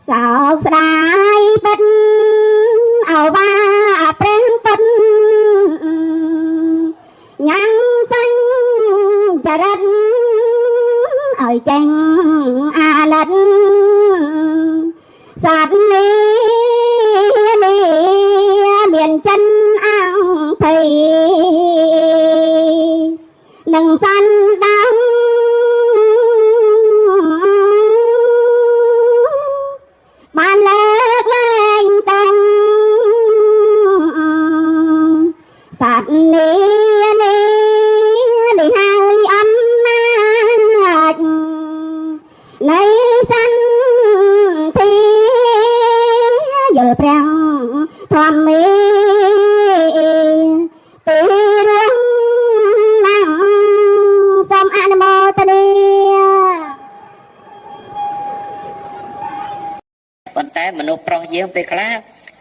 សោកស្ដាយពិតអោបាព្រះពិតញ៉ាំសាញ់ចរិតឲ្យចេញអាណិតសាទនេះមានចិនអង្គភ័យនឹងសាន់ដាំបានលើកលែងតាំងសាទនេះហើយអំណាចនៃសន្តិយល់ព្រះធម្មមេទីរឿងណាំសូមអនុមោទនា ប៉ុន្តែមនុស្សប្រុសយើងពេលខ្លះ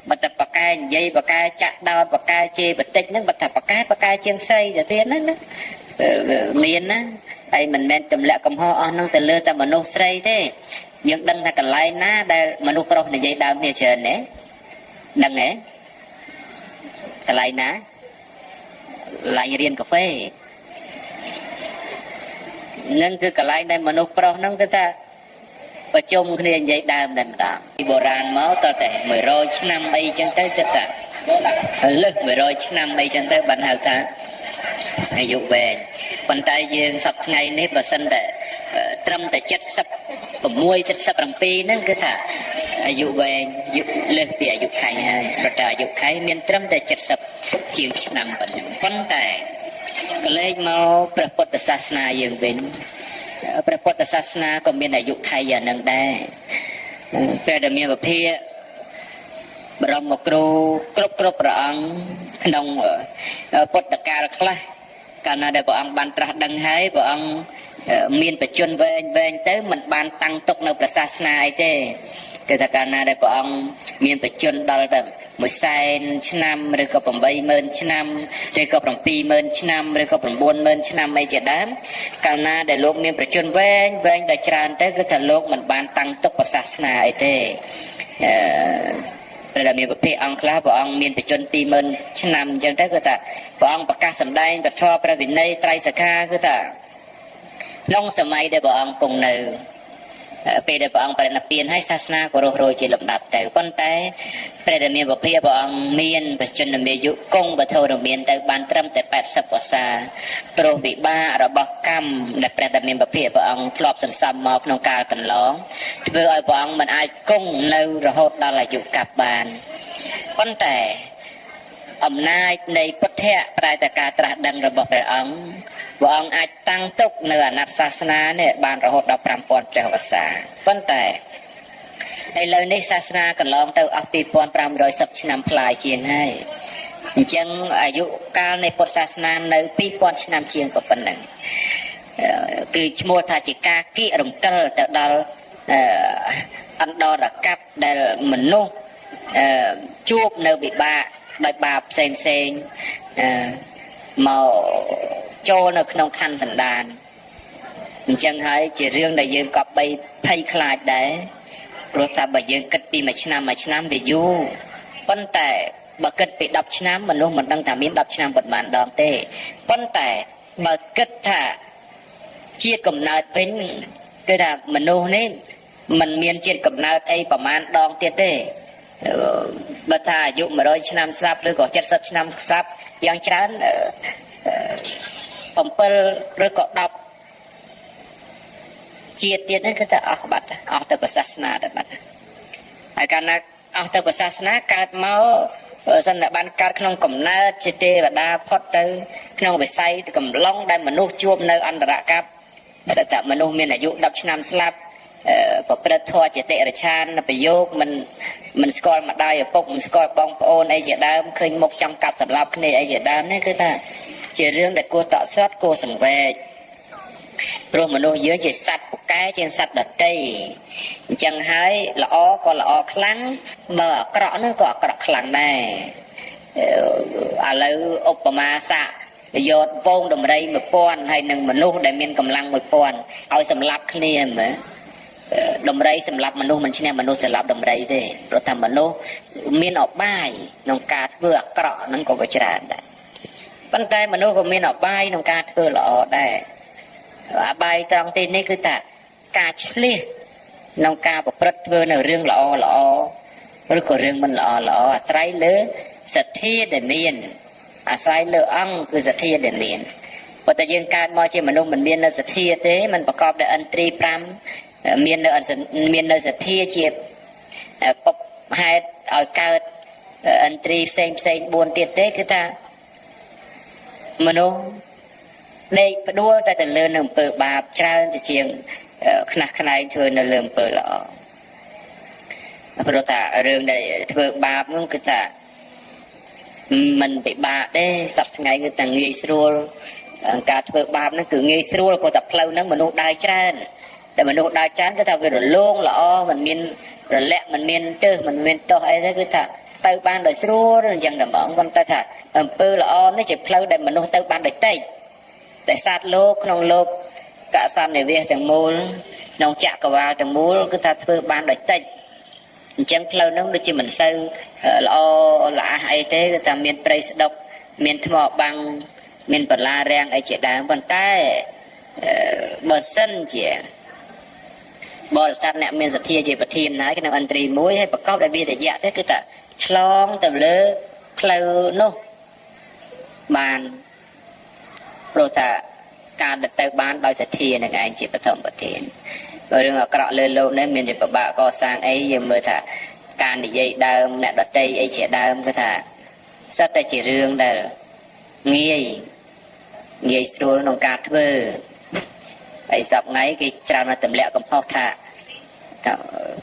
បើតែបកែនិយាយបកែចាក់ដោតបកែជេរបន្តិចហ្នឹងបើតែបកែជាងស្រីទៅទៀតហ្នឹងណាមានណាហើយមិនមែនទម្លាក់កំហុសអស់ហ្នឹងទៅលើតែមនុស្សស្រីទេយើងដឹងថាកន្លែងណាដែលមនុស្សប្រុសនិយាយដើមគ្នាច្រើនទេដឹងទេកន្លែងណាឡាយរៀនកាហ្វេហ្នឹងគឺកន្លែងដែលមនុស្សប្រុសហ្នឹងគឺថាប្រជុំគ្នានិយាយដើមតែម្ដងពីបុរាណមកតតែ100ឆ្នាំអីចឹងទៅទឹកតាលើស100ឆ្នាំអីចឹងទៅបានហៅថាអាយុវែងប៉ុន្តែយើងសប្តាហ៍ថ្ងៃនេះបើសិនតែត្រឹមតែ76 77ហ្នឹងគឺថាអាយុវែងលើសពីអាយុខៃហើយព្រោះតែអាយុខៃមានត្រឹមតែ70ជាងឆ្នាំប៉ុណ្ណឹងប៉ុន្តែកលេចមកព្រះពុទ្ធសាសនាយើងវិញព្រះពុទ្ធសាសនាក៏មានអាយុខៃយ៉ាងនឹងដែរព្រះដែលមានពភាបរមគ្រូគ្រប់ព្រះអង្គក្នុងពុទ្ធកាលខ្លះកាលណាដែលព្រះអង្គបានត្រាស់ដឹងហើយព្រះអង្គមានបច្ចុប្បន្នវែងទៅមិនបានតាំងទុកនៅព្រះសាសនាអីទេគឺថាកាលណាដែលព្រះអង្គមានបច្ចុប្បន្នដល់តែ100,000 ឆ្នាំឬក៏80,000 ឆ្នាំឬក៏70,000 ឆ្នាំឬក៏90,000 ឆ្នាំអីជាដើមកាលណាដែលលោកមានបច្ចុប្បន្នវែងដល់ច្រើនទៅគឺថាលោកមិនបានតាំងទុកព្រះសាសនាអីទេព្រះដែលមានពភាអង្គខ្លះព្រះអង្គមានបច្ចុប្បន្ន20,000 ឆ្នាំអញ្ចឹងទៅគឺថាព្រះអង្គប្រកាសសម្ដែងពធព្រះវិន័យត្រៃសិក្ខាគឺថាក្នុងសម័យដែលព្រះអង្គគង់នៅពេលដែលព្រះអង្គបរិនិព្វានហើយសាសនាក៏រស់រយជាលំដាប់ទៅប៉ុន្តែព្រះដែលមានពភាព្រះអង្គមានបច្ចុប្បន្នអាយុគង់វធរមានទៅបានត្រឹមតែ80 វស្សាព្រោះវិបាករបស់កម្មដែលព្រះដែលមានពភាព្រះអង្គធ្លាប់សន្សំមកក្នុងកាលកន្លងធ្វើឲ្យព្រះអង្គមិនអាចគង់នៅរហូតដល់អាយុកាប់បានប៉ុន្តែអំណាចនៃពុទ្ធៈប្រែតែការត្រាស់ដឹងរបស់ព្រះអង្គអាចតាំងទុកនៅអាណត្តិសាសនានេះបានរហូតដល់5000 ព្រះវស្សាប៉ុន្តែឥឡូវនេះសាសនាកន្លងទៅអស់2510 ឆ្នាំផ្លាយជាងហើយអញ្ចឹងអាយុកាលនៃពុទ្ធសាសនានៅ2000 ឆ្នាំជាងប៉ុណ្ណឹងគឺឈ្មោះថាជាការគៀករំកិលទៅដល់អន្តរកັບដែលមនុស្សជួបនៅវិបាកដោយបាបផ្សេងមកចូលនៅក្នុងខណ្ឌសន្តានអញ្ចឹងហើយជារឿងដែលយើងក៏បីភ័យខ្លាចដែរព្រោះថាបើយើងគិតពីមួយឆ្នាំវាយូរប៉ុន្តែបើគិតពី10 ឆ្នាំមនុស្សមិនដឹងថាមាន10 ឆ្នាំប៉ុន្មានដងទេប៉ុន្តែបើគិតថាជាតិកំណើតវិញគឺថាមនុស្សនេះ mình miền trên cầm nào ấyประมาณ đòn tiết thế bà thà dụ mà đôi năm slap rồi có chất sập năm slap yang chán phẩm pel rồi có đọc chia tiết đấy cái ta bát từ Pasasana đó bát ai cả na từ Pasasana cát máu dân là ban cát không cầm na chia tê và đa phật tới không phải say cầm long đây mà nô chuông nơi ăn đã cáp để tạo mà nô miền là dụ đọc năm slapประพฤติธรรมจิตติชาญประโยคมันสกอร์มาได้ปกมันสกอร์บองโอนไอ้เจดามเคยมกจำกัดสำหรับคนไอ้เจดามนี่คือถ้าเจเรื่องแต่กูต่อสอดกูสังเวชรวมมนุษย์เยอะเจสัตว์แก่เจสัตว์ดัดใจจังหายละอ้อก็ละอ้อครั้งเมื่อกระนั่นก็กระครั้งได้อะไรอุปมาสะโยดวงดมไรมือป้อนให้หนึ่งมนุษย์ได้มีกำลังมือป้อนเอาสำหรับคนนี้เหมือนดมไรสำหรับมนุษย์มันใช่ไหมมนุษย์สำหรับดมไรเด้เราทำมนุษย์มีนออกบ่ายน้องกาเพื่อกระนั่นก็วิจารณ์ได้ปัจจัยมนุษย์ก็มีนออกบ่ายน้องกาเพื่อหล่อได้บ่ายตรงตีนี้คือแต่การเชี่ยน้องกาประพฤติเพื่อในเรื่องหล่อหรือก็เรื่องมันหล่ออาศัยเลือสัตย์ที่เดมีนอาศัยเลืออังคือสัตย์ที่เดมีนพอแต่ยังการมองเจมนุษย์มันมีนสัตย์ที่เต้มันประกอบด้วยอันตรีพรำมีนสัตย์ที่เจีบปกให้เอาเกิดอันตรีเซ็งบนเตียเต้คือถ้ามนุษย์ได้ประดูแต่เลื่อนหนึ่งเปิดบาปเจ้าจะเจียงขณะเธอในเรื่องเปิดหล่อเพราะแต่เรื่องได้เปิดบาปนั่นคือแต่มันbịบาปได้สับทั้งไงคือแต่งี้สรูการเปิดบาปนั่นคืองี้สรูเพราะแต่เพลานั่นมนุษย์ได้เจ้าแต่มนุษย์ได้เจ้าก็ทำเป็นโล่งหล่อมันมีแหละมันมีเจอมันมีตัวอะไรคือถ้าเติบบ้านได้สรูอย่างเดิมของคนแต่ถ้าเปิดหล่อนี่จะเพลาได้มนุษย์เติบบ้านได้เตะแต่สัตว์โลกน้องโลกกะสันในเวียแต่มูลน้องจักรวาลแต่มูลก็ถ้าเปิดบ้านได้เตะจังเพลานั่นโดยที่มันซื้อหล่อหล่าไอ้เต้ก็ทำมีปริศดกมีทมบังมีปลาแรงไอ้เจดาบนใต้บอสันเจบอสันเนี่ยมีสัตย์ที่เจปทีมนะก็นำอันตรีมุ้ยให้ประกอบได้เบียดยะใช่คือแต่ฉลองแต่เลือเพลาโนบานโปรตาการเติบบ้านโดยสัตย์ที่ในการจีบประถมประเทศเรื่องกระเลื่อนโลกนั้นมีแต่ประบะก่อสร้างไอ้ยังเมื่อถ้าการดิเยดามเนี่ยดัดใจไอ้เสียดามก็ถ้าสัตย์แต่จีเรื่องได้เงี้ยสู้น้องการเพื่อไอ้สับไงcái trao nó tầm lẹ cầm phao thà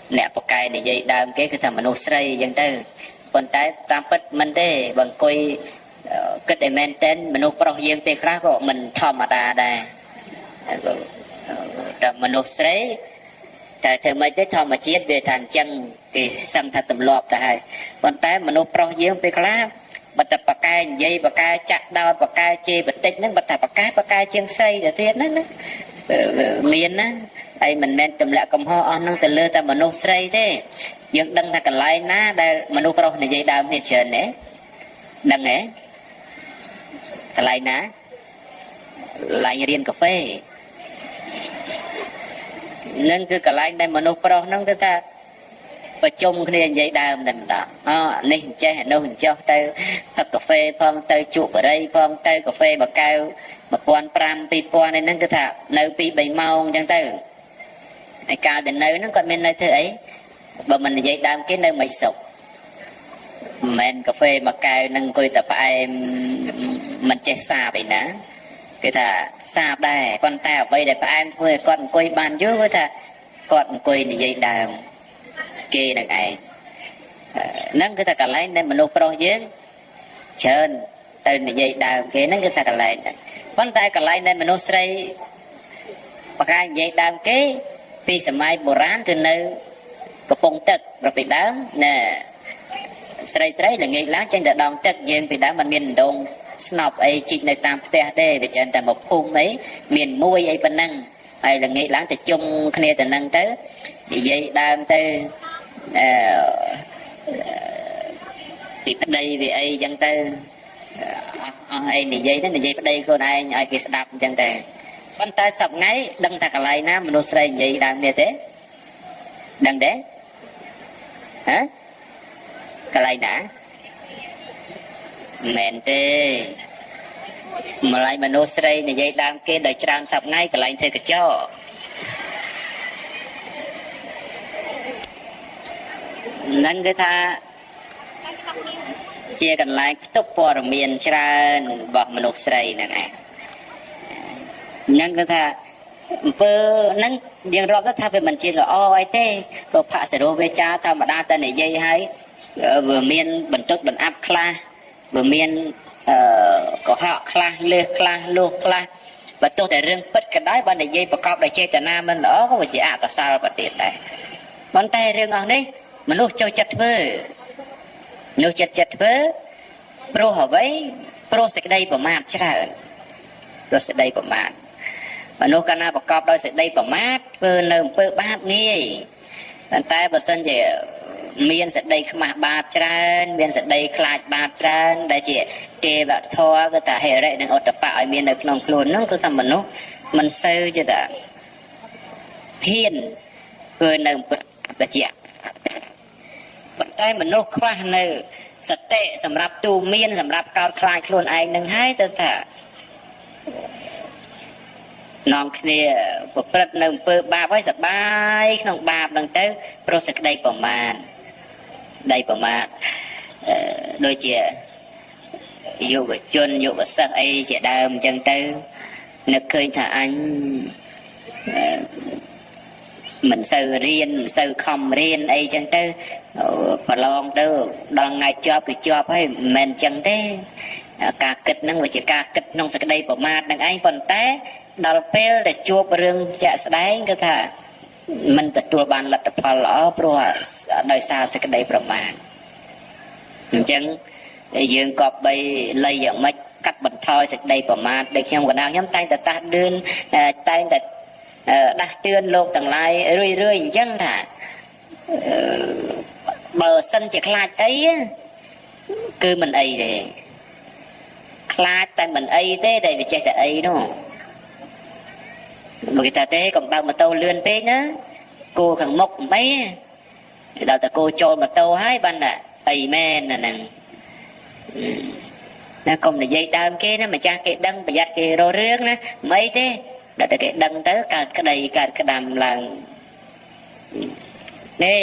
nè bọc càiดิเยดามcáiคือทำมนุษย์ใส่ยังเต้คนใต้ตามปัดมันได้บางคนก็ได้แมนเต้นมนุษย์เรายังเตะคราก็มันธรรมดาได้แต่มนุษย์ใส่แต่เธอไม่ได้ทำมาเชียดเวทานจังที่สัมผัสตลอดแต่ให้คนใต้มนุษย์เรายังเตะคราบัตรปากกาใหญ่ปากกาจักดาวปากกาเจบัตรติดนั่นบัตรปากกาเชียงไซจะเทียนนั่นเมียนนะไอ้มันแมนจำแหละกำห่อนั่งแต่เลือแต่มนุษย์ใส่เด้ยังดังถ้ากันไล่นะได้มนุษย์เราในใจดาวเนี่ยเชิญเนี่ยดังเนี่ยกันไล่นะไล่เรียนกาแฟนั่นคือกันไล่ได้มนุษย์เรานั่งแต่ประชุมคะแนนใจดาวนั่นด่านี่ใจเห็นโน้นเจ้าเตยพักกาแฟพร้อมเตยจุกอะไรพร้อมเตยกาแฟบะแก้วบะปอนปรามปีปอนในนั้นก็ถ้าในปีใบเมาจังเตยไอ้การเดินในนั้นก็เป็นในเธอไอ้บ่มันใจดาวcái nơiไม่สุกแมนกาแฟบะแก้วนั่งคุยแต่ไปมันใจซาไปนะก็ถ้าซาได้คนแต่ไปได้ไปเมื่อก่อนคุยบานเยอะก็ถ้าก่อนคุยในใจดาวเกย์นั่นไงนั่นคือถ้ากันไล่ในมนุษย์เราเยอะเชิญตื่นในใจดาวเกย์นั่นคือถ้ากันไล่คนแต่กันไล่ในมนุษย์ใส่ปากกาใจดาวเกย์ปีสมัยโบราณคือในกระปงตึกเราไปด้านเนี่ยใส่là nghĩ lá trên đònตึกยังไปด้านมันมีดงสนอบไอ้จิตในตามเตะได้ไปเจอแต่mộtภูมิấy miền môiไอ้ปนังไอ้là nghĩ láจะจุ่มคะแนนแต่นั่งtới thì dây đam tới thì ở đây vì ai chẳng tới ai thì dây đó thì dây ở đây con ai kia đạp chẳng tới con tay sập ngay đâm thật lại na mình nó xây dây đam như thế ដឹងទេហ៎កន្លែងណាមែនទេម្លាយមនុស្សស្រីនិយាយដើមគេដោយច្រើនសប្តាហ៍កន្លែងធ្វើកញ្ចក់ហ្នឹងគឺថាជាកន្លែងផ្ទុកព័ត៌មានច្រើនរបស់មនុស្សស្រីហ្នឹងឯងហ្នឹងគឺថាអំពើហ្នឹងយើងរាប់ទៅថាវាមិនជាល្អអីទេព្រោះភក្តិរោវាចាធម្មតាតែនិយាយហើយវាមានបន្ទុកបន្អាប់ខ្លះវាមានកុហកខ្លះលើសខ្លះលួសខ្លះបើទោះតែរឿងពិតក៏ដោយបើនិយាយប្រកបដោយចេតនាមិនល្អក៏វាជាអកុសលប្រទៀតដែរប៉ុន្តែរឿងអស់នេះមនុស្សចូលចិត្តធ្វើមនុស្សចិត្តធ្វើព្រោះអ្វីព្រោះសេចក្តីប្រមាទច្រើនព្រោះសេចក្តីប្រមាទមនុស្សកាលណាប្រកបដោយសេចក្តីប្រមាទធ្វើនៅអំពើបាបងាយតែបើសិនជាមានសេចក្តីខ្មាស់បាបច្រើនមានសេចក្តីខ្លាចបាបច្រើនដែលជាទេវធម៌គឺថាហិរិនិងឧត្តបៈឲ្យមាននៅក្នុងខ្លួនហ្នឹងគឺថាមនុស្សមិនសូវជាថាហ៊ានធ្វើនៅបច្ចៈប៉ុន្តែមនុស្សខ្វះនៅសតិសម្រាប់ទូមានសម្រាប់កោតខ្លាចខ្លួនឯងនឹងហើយទៅថានាំគ្នាប្រព្រឹត្តនៅអំពើបាបហើយសបាយក្នុងបាបហ្នឹងទៅព្រោះសេចក្តីប្រមាទដីប្រមាទដូចជាយុវជនយុវសិស្សអីជាដើមអញ្ចឹងទៅនឹកឃើញថាអញមិនសូវរៀនមិនសូវខំរៀនអីចឹងទៅប្រឡងទៅដល់ថ្ងៃជាប់គឺជាប់ហើយមិនមែនចឹងទេការគិតហ្នឹងវាជាការគិតក្នុងសេចក្តីប្រមាទនឹងឯងប៉ុន្តែដល់ពេលដែលជួបរឿងជាក់ស្ដែងគឺថាមិនទទួលបានលទ្ធផលល្អព្រោះដោយសារសេចក្តីប្រមាទអញ្ចឹងយើងក៏បីលៃយ៉ាងម៉េចកាត់បន្ថយសេចក្តីប្រមាទដូចខ្ញុំកណ្ដាលខ្ញុំតែងតែតាស់ដឿនតែងតែដាស់តឿនលោកទាំងឡាយរឿយអញ្ចឹងថាបើសិនជាខ្លាចអីគឺមិនអីទេខ្លាចតែមិនអីទេតែវាចេះតែអីនោះបើគេថាទេកុំបើកម៉ូតូលឿនពេកណាគោខាងមុខមិនអីដល់តែគោចូលម៉ូតូហើយបានតែអីមែនណាហ្នឹងណាកុំនិយាយដើមគេណាម្ចាស់គេដឹងប្រយ័ត្នគេរករឿងណាមិនអីទេដល់តែគេដឹងទៅកើតក្តីកើតក្តាំឡើងនេះ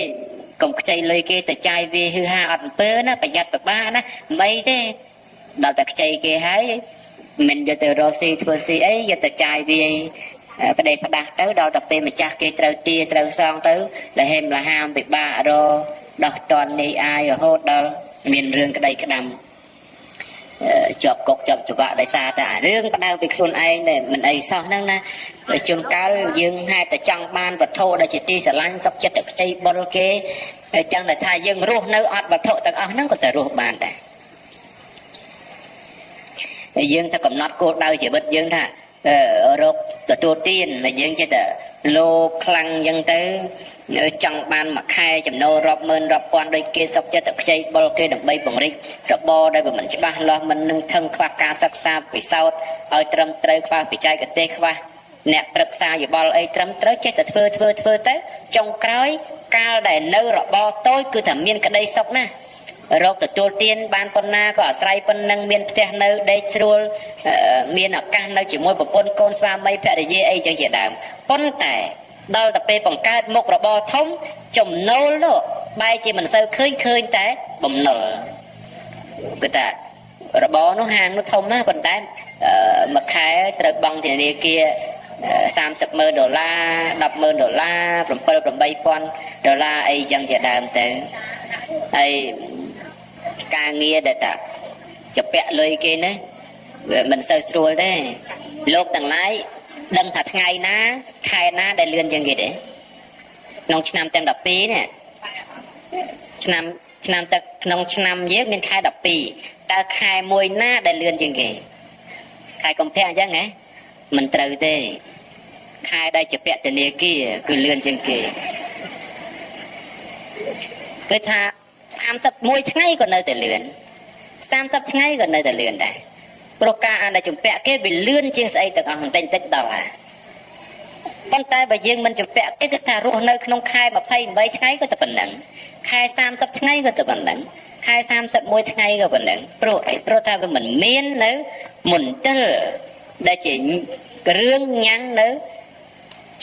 កុំខ្ចីលុយគេទៅចាយវាហឺហាអត់អំពើណាប្រយ័ត្នប្របាណាមិនអីទេដល់តែខ្ចីគេហើយមិនយកទៅរកស៊ីធ្វើស៊ីអីយកទៅចាយវាប្តីផ្ដាស់ទៅដល់តែពេលម្ចាស់គេត្រូវទាត្រូវសងទៅលហេមលហាមពិបាករដោះតន់នេះអាយរហូតដល់មានរឿងក្តីក្តាំជាប់គុកជាប់ច្បាប់ដោយសារតែរឿងផ្ដៅពីខ្លួនឯងតែមិនអីសោះហ្នឹងណាជួនកាលយើងហេតុតែចង់បានវត្ថុដែលជាទីស្រឡាញ់សុខចិត្តតែខ្ចីបុលគេចឹងតែថាយើងរស់នៅអត់វត្ថុទាំងអស់ហ្នឹងក៏តែរស់បានដែរយើងតែកំណត់គោលដៅជីវិតយើងថារកទទួលទានតែយើងចេះតែលោកខ្លាំងអញ្ចឹងទៅចង់បានមួយខែចំណូលរាប់ម៉ឺនរាប់ពាន់ដូចគេសុខចិត្តតែខ្ចីបុលគេដើម្បីពង្រីករបរដែលមិនច្បាស់លាស់មិននឹងថឹងខ្វះការសិក្សាពិសោធន៍ឲ្យត្រឹមត្រូវខ្វះបច្ចេកទេសខ្វះអ្នកប្រឹក្សាយោបល់អីត្រឹមត្រូវចេះតែធ្វើទៅចុងក្រោយកាលដែលនៅរបរតូចគឺថាមានក្តីសុខណាស់រកទទួលទានបានប៉ុណ្ណាក៏អាស្រ័យប៉ុណ្ណឹងមានផ្ទះនៅដេកស្រួលមានឱកាសនៅជាមួយប្រពន្ធកូនស្វាមីភរិយាអីចឹងជាដើមប៉ុន្តែដល់ទៅពេលបង្កើតមុខរបរធំចំណូលនោះបែរជាមិនសូវឃើញតែបំណុលគឺថារបរនោះហាងនោះធំណាស់ប៉ុន្តែមួយខែត្រូវបង់ធនាគារ$30,000 $10,000 $7,000-8,000 អីចឹងជាដើមទៅហើយការងារដែលតាចពាក់លុយគេណាវាមិនសូវស្រួលទេលោកទាំងឡាយដឹងថាថ្ងៃណាខែណាដែលលឿនជាងគេទេក្នុងឆ្នាំទាំង12នេះឆ្នាំទឹកក្នុងឆ្នាំយើងមានខែ12តើខែមួយណាដែលលឿនជាងគេខែកុម្ភៈអញ្ចឹងហ៎មិនត្រូវទេខែដែលជាពាក់ធនាគារគឺលឿនជាងគេគឺថា31ថ្ងៃក៏នៅតែលឿន30ថ្ងៃក៏នៅតែលឿនដែរព្រោះការអានដែលជំពាក់គេវាលឿនជាងស្អីទាំងអស់បន្តិចដល់ ប៉ុន្តែបើយើងមិនចម្ពាក់ទេគឺថារស់នៅក្នុងខែ28ថ្ងៃក៏តែប៉ុណ្ណឹងខែ30ថ្ងៃក៏តែប៉ុណ្ណឹងខែ31ថ្ងៃក៏ប៉ុណ្ណឹងព្រោះអីព្រោះថាវាមិនមាននៅមន្ទិលដែលជាគ្រឿងញ៉ាំងនៅ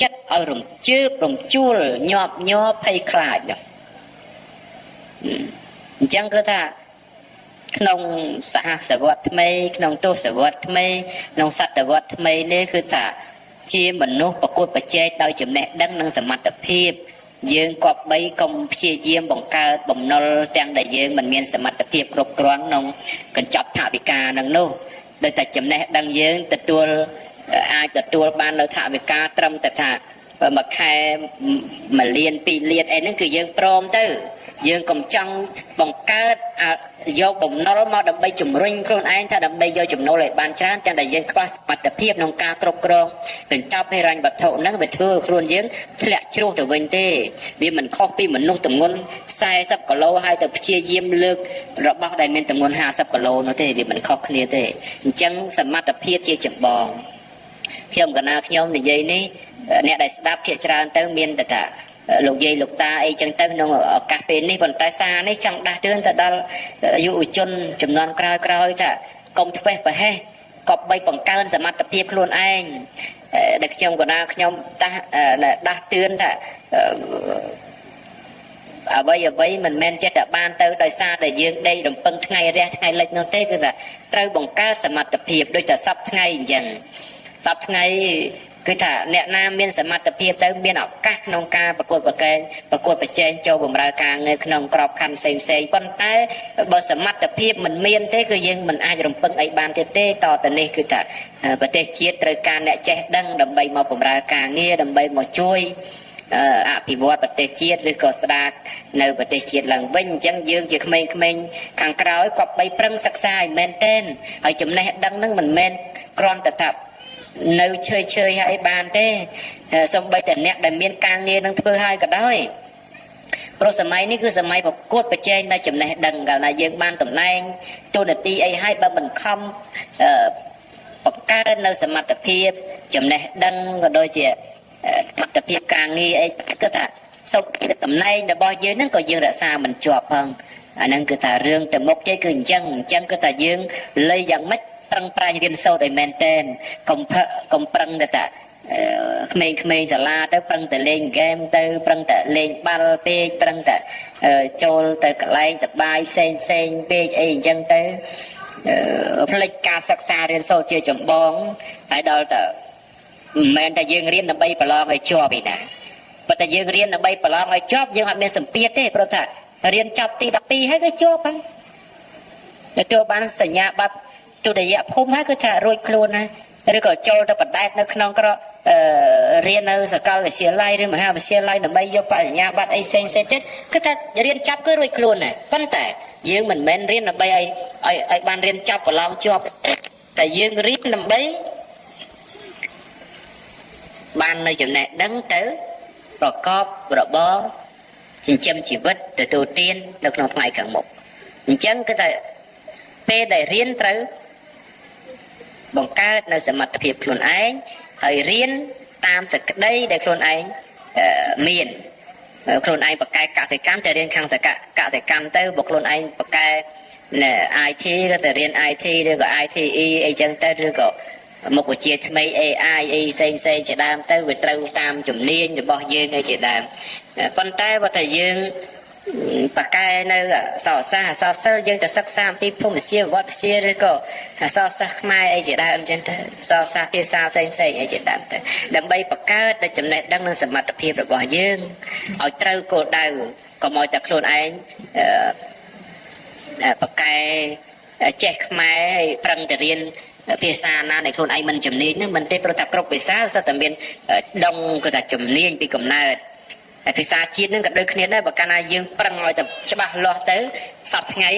ចិត្តឲ្យរំជើបរំជួលញាប់ញ័រភ័យខ្លាចនោះអញ្ចឹងគឺថាក្នុងសហសវត្សថ្មីក្នុងទសវត្សថ្មីក្នុងសតវត្សថ្មីនេះគឺថាជាមនុស្សប្រកួតប្រជែងដោយចំណេះដឹងនិងសមត្ថភាពយើងគប្បីកុំព្យាយាមបង្កើតបំណុលទាំងដែលយើងមិនមានសមត្ថភាពគ្រប់គ្រាន់ក្នុងកញ្ចប់ថវិកានឹងនោះដោយតែចំណេះដឹងយើងអាចទទួលបាននៅថវិកាត្រឹមតែថាមួយខែ1លាន2លានអីហ្នឹងគឺយើងព្រមទៅយើងកុំចង់បង្កើតយកបំណុលមកដើម្បីជំរុញខ្លួនឯងថាដើម្បីយកចំណូលឲ្យបានច្រើនទាំងដែលយើងខ្វះសមត្ថភាពក្នុងការគ្រប់គ្រងកញ្ចប់ហិរញ្ញវត្ថុហ្នឹងវាធ្វើឲ្យខ្លួនយើងធ្លាក់ជ្រុះទៅវិញទេវាមិនខុសពីមនុស្សទម្ងន់40គីឡូហើយទៅព្យាយាមលើករបស់ដែលមានទម្ងន់50គីឡូនោះទេវាមិនខុសគ្នាទេអញ្ចឹងសមត្ថភាពជាចម្បងខ្ញុំកណាខ្ញុំនិយាយនេះអ្នកដែលស្ដាប់ភាគច្រើនទៅមានតែថាលោកយាយលោកតាអីចឹងទៅក្នុងឱកាសពេលនេះប៉ុន្តែសារនេះចង់ដាស់តឿនទៅដល់យុវជនចំនួនក្រោយថាកុំធ្វេសប្រហែសកុំបីបង្កើនសមត្ថភាពខ្លួនឯងដែលខ្ញុំកណាខ្ញុំដាស់តឿនថាអ្វីមិនមែនចេះតែបានទៅដោយសារតែយើងដេករំពឹងថ្ងៃរះថ្ងៃលិចនោះទេគឺថាត្រូវបង្កើតសមត្ថភាពដូចតែសប្តាហ៍ថ្ងៃអញ្ចឹងសប្តាហ៍ថ្ងៃគឺថាអ្នកណាមានសមត្ថភាពទៅមានឱកាសក្នុងការប្រកួតប្រជែងចូលបម្រើការងារក្នុងក្របខ័ណ្ឌផ្សេងប៉ុន្តែបើសមត្ថភាពមិនមានទេគឺយើងមិនអាចរំពឹងអីបានទៀតទេតទៅនេះគឺថាប្រទេសជាតិត្រូវការអ្នកចេះដឹងដើម្បីមកបម្រើការងារដើម្បីមកជួយអភិវឌ្ឍប្រទេសជាតិឬក៏ស្ដារនៅប្រទេសជាតិឡើងវិញអញ្ចឹងយើងជាក្មេងៗខាងក្រោយក៏បីប្រឹងសិក្សាឲ្យមែនទែនហើយចំណេះដឹងហ្នឹងមិនមែនគ្រាន់តែថានៅឈើឲ្យបានទេសូម្បីតែអ្នកដែលមានការងារនឹងធ្វើឲ្យក៏ដោយព្រោះសម័យនេះគឺសម័យប្រកួតប្រជែងនៅចំណេះដឹងកាលណាយើងបានតំណែងទូនាទីអីឲ្យបើមិនខំបង្កើននៅសមត្ថភាពចំណេះដឹងក៏ដូចជាសមត្ថភាពការងារអីគឺថាសូម្បីតែតំណែងរបស់យើងហ្នឹងក៏យើងរក្សាមិនជាប់ផងអាហ្នឹងគឺថារឿងទៅមុខទេគឺអញ្ចឹងគឺថាយើងលៃយ៉ាងម៉េចប្រឹងប្រែងរៀនសូត្រឲ្យមែនតែនកុំប្រឹងតែថាក្មេងៗសាលាទៅប្រឹងតែលេងហ្គេមទៅប្រឹងតែលេងបាល់ពេកប្រឹងតែចូលទៅកន្លែងសប្បាយផ្សេងពេកអីអញ្ចឹងទៅផ្លេចការសិក្សារៀនសូត្រជាចម្បងហើយដល់ទៅមិនមែនតែយើងរៀនដើម្បីប្រឡងឲ្យជាប់ឯណាប៉ុន្តែយើងរៀនដើម្បីប្រឡងឲ្យជាប់យើងអត់មានសម្ពាធទេព្រោះថារៀនចប់ទី12ហើយក៏ជាប់ហើយទទួលបានសញ្ញាបត្រទុតិយភូមិហើយគឺថារួចខ្លួនហើយឬក៏ចូលទៅបដែតនៅក្នុងក្ររៀននៅសាកលវិទ្យាល័យឬមហាវិទ្យាល័យដើម្បីយកបរិញ្ញាបត្រអីផ្សេងទៀតគឺថារៀនចប់គឺរួចខ្លួនហើយប៉ុន្តែយើងមិនមែនរៀនដើម្បីឲ្យបានរៀនចប់ប្រឡងជាប់តែយើងរៀនដើម្បីបាននៅចំណេះដឹងទៅប្រកបរបរចិញ្ចឹមជីវិតទទួលទាននៅក្នុងថ្ងៃខាងមុខអញ្ចឹងគឺថាពេលដែលរៀនត្រូវបង្កើតនៅសមត្ថភាពខ្លួនឯងហើយរៀនតាមសក្តីដែលខ្លួនឯងមានខ្លួនឯងបកកែកសិកម្មទៅរៀនខាងកសិកម្មទៅបើខ្លួនឯងបកកែ IT ក៏ទៅរៀន IT ឬក៏ ITE អីចឹងទៅឬក៏មុខវិជ្ជាថ្មី AI អីផ្សេងជាដើមទៅវាត្រូវតាមជំនាញរបស់យើងឯជាដើមប៉ុន្តែបើតែយើងបកកែនៅអក្សរសាស្ត្រអក្សរសិល្ប៍យើងទៅសិក្សាអំពីភូមិវិទ្យាវត្តវិទ្យាឬក៏អក្សរសាស្ត្រខ្មែរអីជាដើមអញ្ចឹងទៅអក្សរសាស្ត្រភាសាផ្សេងអីជាដើមទៅដើម្បីបង្កើតតែចំណេះដឹងនិងសមត្ថភាពរបស់យើងឲ្យត្រូវគោលដៅកុំឲ្យតែខ្លួនឯងបកកែចេះខ្មែរហើយប្រឹងតែរៀនភាសាណាដែលខ្លួនឯងមិនជំនាញហ្នឹងមិនទេព្រោះតែគ្រប់ភាសាសិតតែមានដងគឺថាជំនាញពីកំណើតហើយភាសាជាតិហ្នឹងក៏ដូចគ្នាដែរបើកាលណាយើងប្រឹងឲ្យតែច្បាស់លាស់ទៅសប្តាហ៍ថ្ងៃ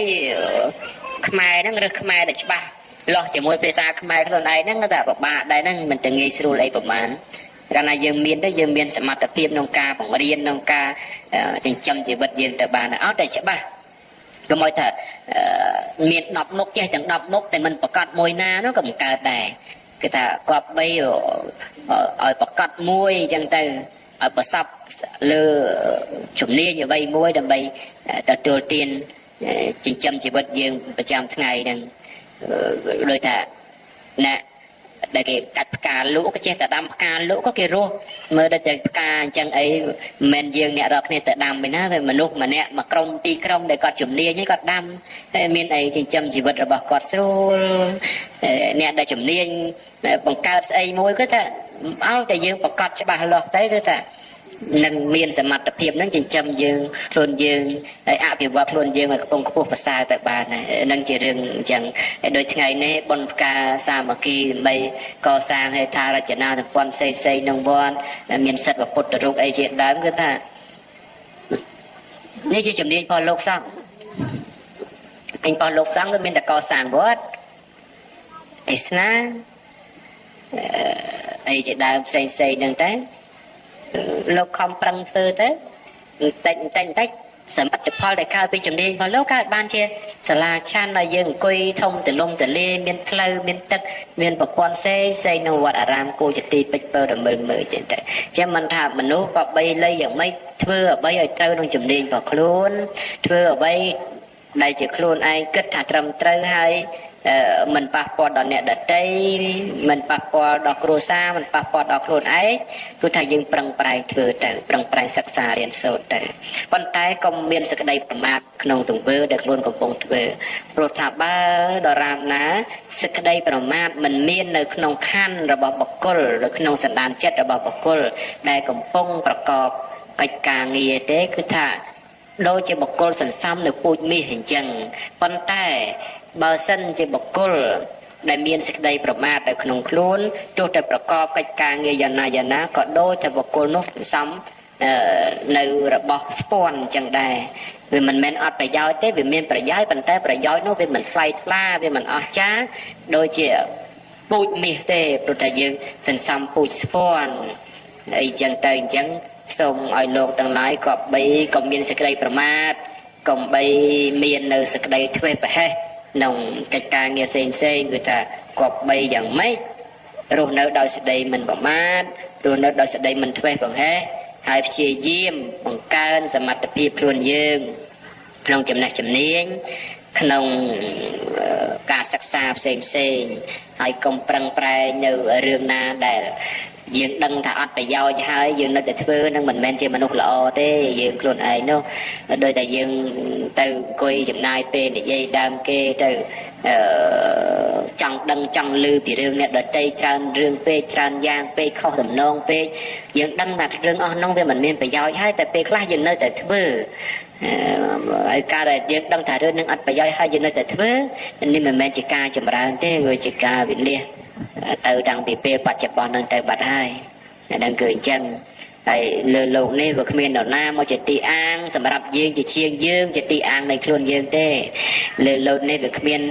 ខ្មែរហ្នឹងឬខ្មែរដែលច្បាស់លាស់ជាមួយភាសាខ្មែរខ្លួនឯងហ្នឹងក៏តែពិបាកដែរហ្នឹងមិនទៅងាយស្រួលអីប្រហែលកាលណាយើងមានទៅយើងមានសមត្ថភាពក្នុងការបង្រៀនក្នុងការចិញ្ចឹមជីវិតយើងទៅបានឲ្យតែច្បាស់កុំឲ្យថាមាន10មុខចេះទាំង10មុខតែមិនប្រកាសមួយណានោះក៏មិនកើតដែរ គឺថាគប្បីឲ្យប្រកាសមួយអញ្ចឹងទៅឲ្យប្រសពលើជំនាញអ្វីមួយដើម្បីទទួលទានចិញ្ចឹមជីវិតយើងប្រចាំថ្ងៃហ្នឹងដោយថាណាដែលគេកាត់ផ្កាលក់ក៏ចេះតែដាំផ្កាលក់ក៏គេរស់មើលដូចតែផ្កាអញ្ចឹងអីមិនយើងអ្នករកគ្នាទៅដាំឯណាវាមនុស្សម្នាក់មួយក្រុមពីរក្រុមដែលគាត់ជំនាញហ្នឹងគាត់ដាំតែមានអីចិញ្ចឹមជីវិតរបស់គាត់ស្រួលអ្នកដែលជំនាញបង្កើតស្អីមួយគឺថាឲ្យតែយើងប្រកាសច្បាស់លាស់ទៅគឺថានឹងមានសមត្ថភាពនឹងចិញ្ចឹមយើងខ្លួនយើងហើយអភិវឌ្ឍខ្លួនយើងឲ្យខ្ពង់ខ្ពស់ប្រសើរទៅបាននឹងជារឿងអញ្ចឹងហើយដូចថ្ងៃនេះបុណ្យផ្កាសាមគ្គីដើម្បីកសាងហេដ្ឋារចនាសម្ព័ន្ធផ្សេងៗក្នុងវត្តមានសិទ្ធិពុទ្ធរូបអីជាដើមគឺថានេះជាជំនាញរបស់លោកសង្ឃអញរបស់លោកសង្ឃគឺមានតែកសាងវត្តឯស្នាអីជាដើមផ្សេងៗហ្នឹងតែលោកខំប្រឹងធ្វើទៅតិចសមិទ្ធផលដែលកើតពីជំនាញរបស់លោកកើតបានជាសាលាឆាន់ឲ្យយើងអង្គុយធំទលំទលាមានផ្លូវមានទឹកមានប្រព័ន្ធផ្សេងនៅវត្តអារាមគួរជាទីពេជ្រពើរមើលចឹងទៅចាំមិនថាមនុស្សក៏បីលៃយ៉ាងម៉េចធ្វើអ្វីឲ្យត្រូវនឹងជំនាញរបស់ខ្លួនធ្វើអ្វីដែលជាខ្លួនឯងគិតថាត្រឹមត្រូវហើយមិនប៉ះពាល់ដល់អ្នកដទៃមិនប៉ះពាល់ដល់គ្រួសារមិនប៉ះពាល់ដល់ខ្លួនឯងគឺថាយើងប្រឹងប្រែងធ្វើទៅប្រឹងប្រែងសិក្សារៀនសូត្រទៅប៉ុន្តែកុំមានសេចក្តីប្រមាទក្នុងទង្វើដែលខ្លួនកំពុងធ្វើព្រោះថាបើដរាបណាសេចក្តីប្រមាទមិនមាននៅក្នុងខណ្ឌរបស់បុគ្គលឬក្នុងសន្តានចិត្តរបស់បុគ្គលដែលកំពុងប្រកបកិច្ចការងារទេគឺថាដូចជាបុគ្គលសន្សំនៅពូជមាសអញ្ចឹងប៉ុន្តែបើសិនជាបុគ្គលដែលមានសេចក្តីប្រមាទនៅក្នុងខ្លួនទោះតែប្រកបកិច្ចការងារយ៉ាងណាក៏ដូចតែបុគ្គលនោះសន្សំនៅរបស់ស្ពាន់អញ្ចឹងដែរវាមិនមែនអត់ប្រយោជន៍ទេវាមានប្រយោជន៍ប៉ុន្តែប្រយោជន៍នោះវាមិនថ្លៃថ្លាវាមិនអស្ចារ្យដូចជាពូជមាសទេព្រោះតែយើងសន្សំពូជស្ពាន់អីចឹងទៅអញ្ចឹងសូមឲ្យលោកទាំងឡាយគប្បីកុំមានសេចក្តីប្រមាទកុំបីមាននៅសេចក្តីធ្វេសប្រហែសក្នុងកិច្ចការងារផ្សេងគឺថាគប្បីយ៉ាងម៉េចរស់នៅដោយសេចក្តីមិនប្រមាទរស់នៅដោយសេចក្តីមិនធ្វេសប្រហែសហើយព្យាយាមបង្កើនសមត្ថភាពខ្លួនយើងក្នុងចំណេះជំនាញក្នុងការសិក្សាផ្សេងហើយកុំប្រឹងប្រែងនៅរឿងណាដែលយើងដឹងថាអត់ប្រយោជន៍ហើយយើងនៅតែធ្វើនឹងមិនមែនជាមនុស្សល្អទេយើងខ្លួនឯងនោះដោយតែយើងទៅអង្គុយចំណាយពេលនិយាយដើមគេទៅចង់ដឹងចង់ឮពីរឿងអ្នកដទៃច្រើនរឿងពេកច្រើនយ៉ាងពេកខុសតំណងពេកយើងដឹងថារឿងអស់នោះវាមិនមានប្រយោជន៍ហើយតែពេលខ្លះយើងនៅតែធ្វើហើយការដែលយើងដឹងថារឿងនឹងអត់ប្រយោជន៍ហើយយើងនៅតែធ្វើនេះមិនមែនជាការចម្រើនទេវាជាការវិនិច្ឆ័យទៅតាំងពីពេលបច្ចុប្បន្ននឹងទៅបាត់ហើយអាហ្នឹងគឺអញ្ចឹងហើយលើលោកនេះវាគ្មាននរណាមកជាទីអាងសម្រាប់យើងជាជាងយើងជាទីអាងនៃខ្លួនយើងទេលើលោកនេះវាគ្មាន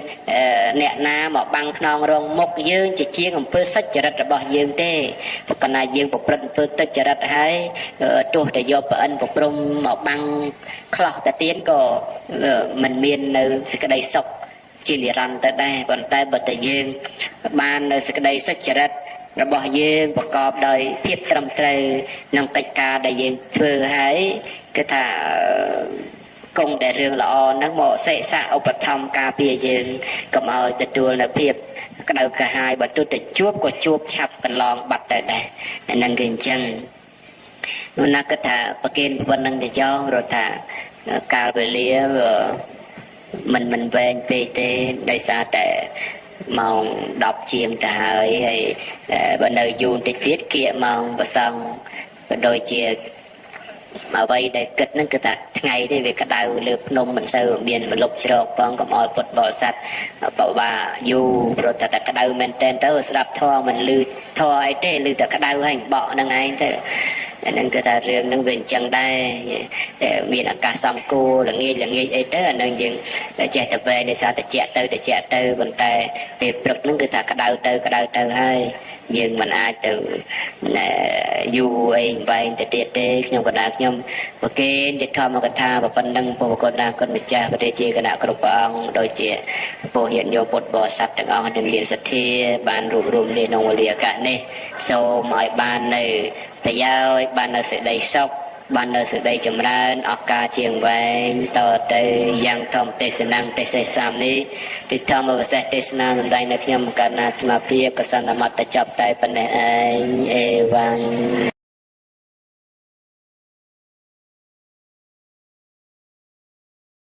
អ្នកណាមកបាំងខ្នងរងមុខយើងជាជាងអំពើសុចរិតរបស់យើងទេព្រោះកាលណាយើងប្រព្រឹត្តអំពើទុច្ចរិតហើយទោះតែយកប្រអិនប្រព្រំមកបាំងខ្លះតែទៀតក៏មិនមាននៅសេចក្តីសុខជានិរន្តរ៍ទៅដែរប៉ុន្តែបើតែយើងបាននៅសេចក្តីសុចរិតរបស់យើងប្រកបដោយភាពត្រឹមត្រូវក្នុងកិច្ចការដែលយើងធ្វើហើយគឺថាគង់តែរឿងល្អហ្នឹងមកសិក្សាឧបត្ថម្ភការពារយើងកុំឲ្យទទួលនៅភាពក្តៅក្រហាយបើទោះតែជួបក៏ជួបឆាប់កន្លងបាត់ទៅដែរអាហ្នឹងគឺអញ្ចឹងនោះណាគិតថាប្រគិនប៉ុណ្្នឹងទៅចោលរត់ថាកាលវេលាមិនវែងពេកទេដោយសារតែម៉ោង10ជាងទៅហើយបើនៅយូរតិចទៀតគៀកម៉ោងប្រសងក៏ដូចជាអ្វីដែលគិតហ្នឹងគឺថាថ្ងៃនេះវាក្តៅលើភ្នំមិនសូវមានមលុបជ្រកផងកុំឲ្យពុតបរិស័ទបបាយូរព្រោះតែក្តៅមែនតែនទៅស្ដាប់ធម៌មិនឮធម៌អីទេឮតែក្តៅហើយបកហ្នឹងឯងទៅ nên cứ ta riêng nó về chân đây miền cả sông cô là nghe ấy tới nên dừng để chạy tập về để sao để chạy từ bên tay việc lực nó cứ ta cái đầu từ hai dừng mình ai từ dù ấy vậy để tiệt tê nhom cái đạc nhom ok chỉ thò một cái thang và phần nâng bộ con đa con bị cha và để chia cái đạc cột băng đôi chia bộ hiện nhiều bột bò sắt từng ông đừng liền sắt thi bàn rùm đi nông lìa cả này sau mọi bàn này tại sao bàn nó sẽ đầy sốc ban đầu sự đầy chấm ra ở cả trường vàng tờ tây giang thom tây sơn năng tây xây sam ní thì thom ở sẽ tây sơn năng đây là khi mà cả na mà bia cái sản phẩm ta chập tay bên này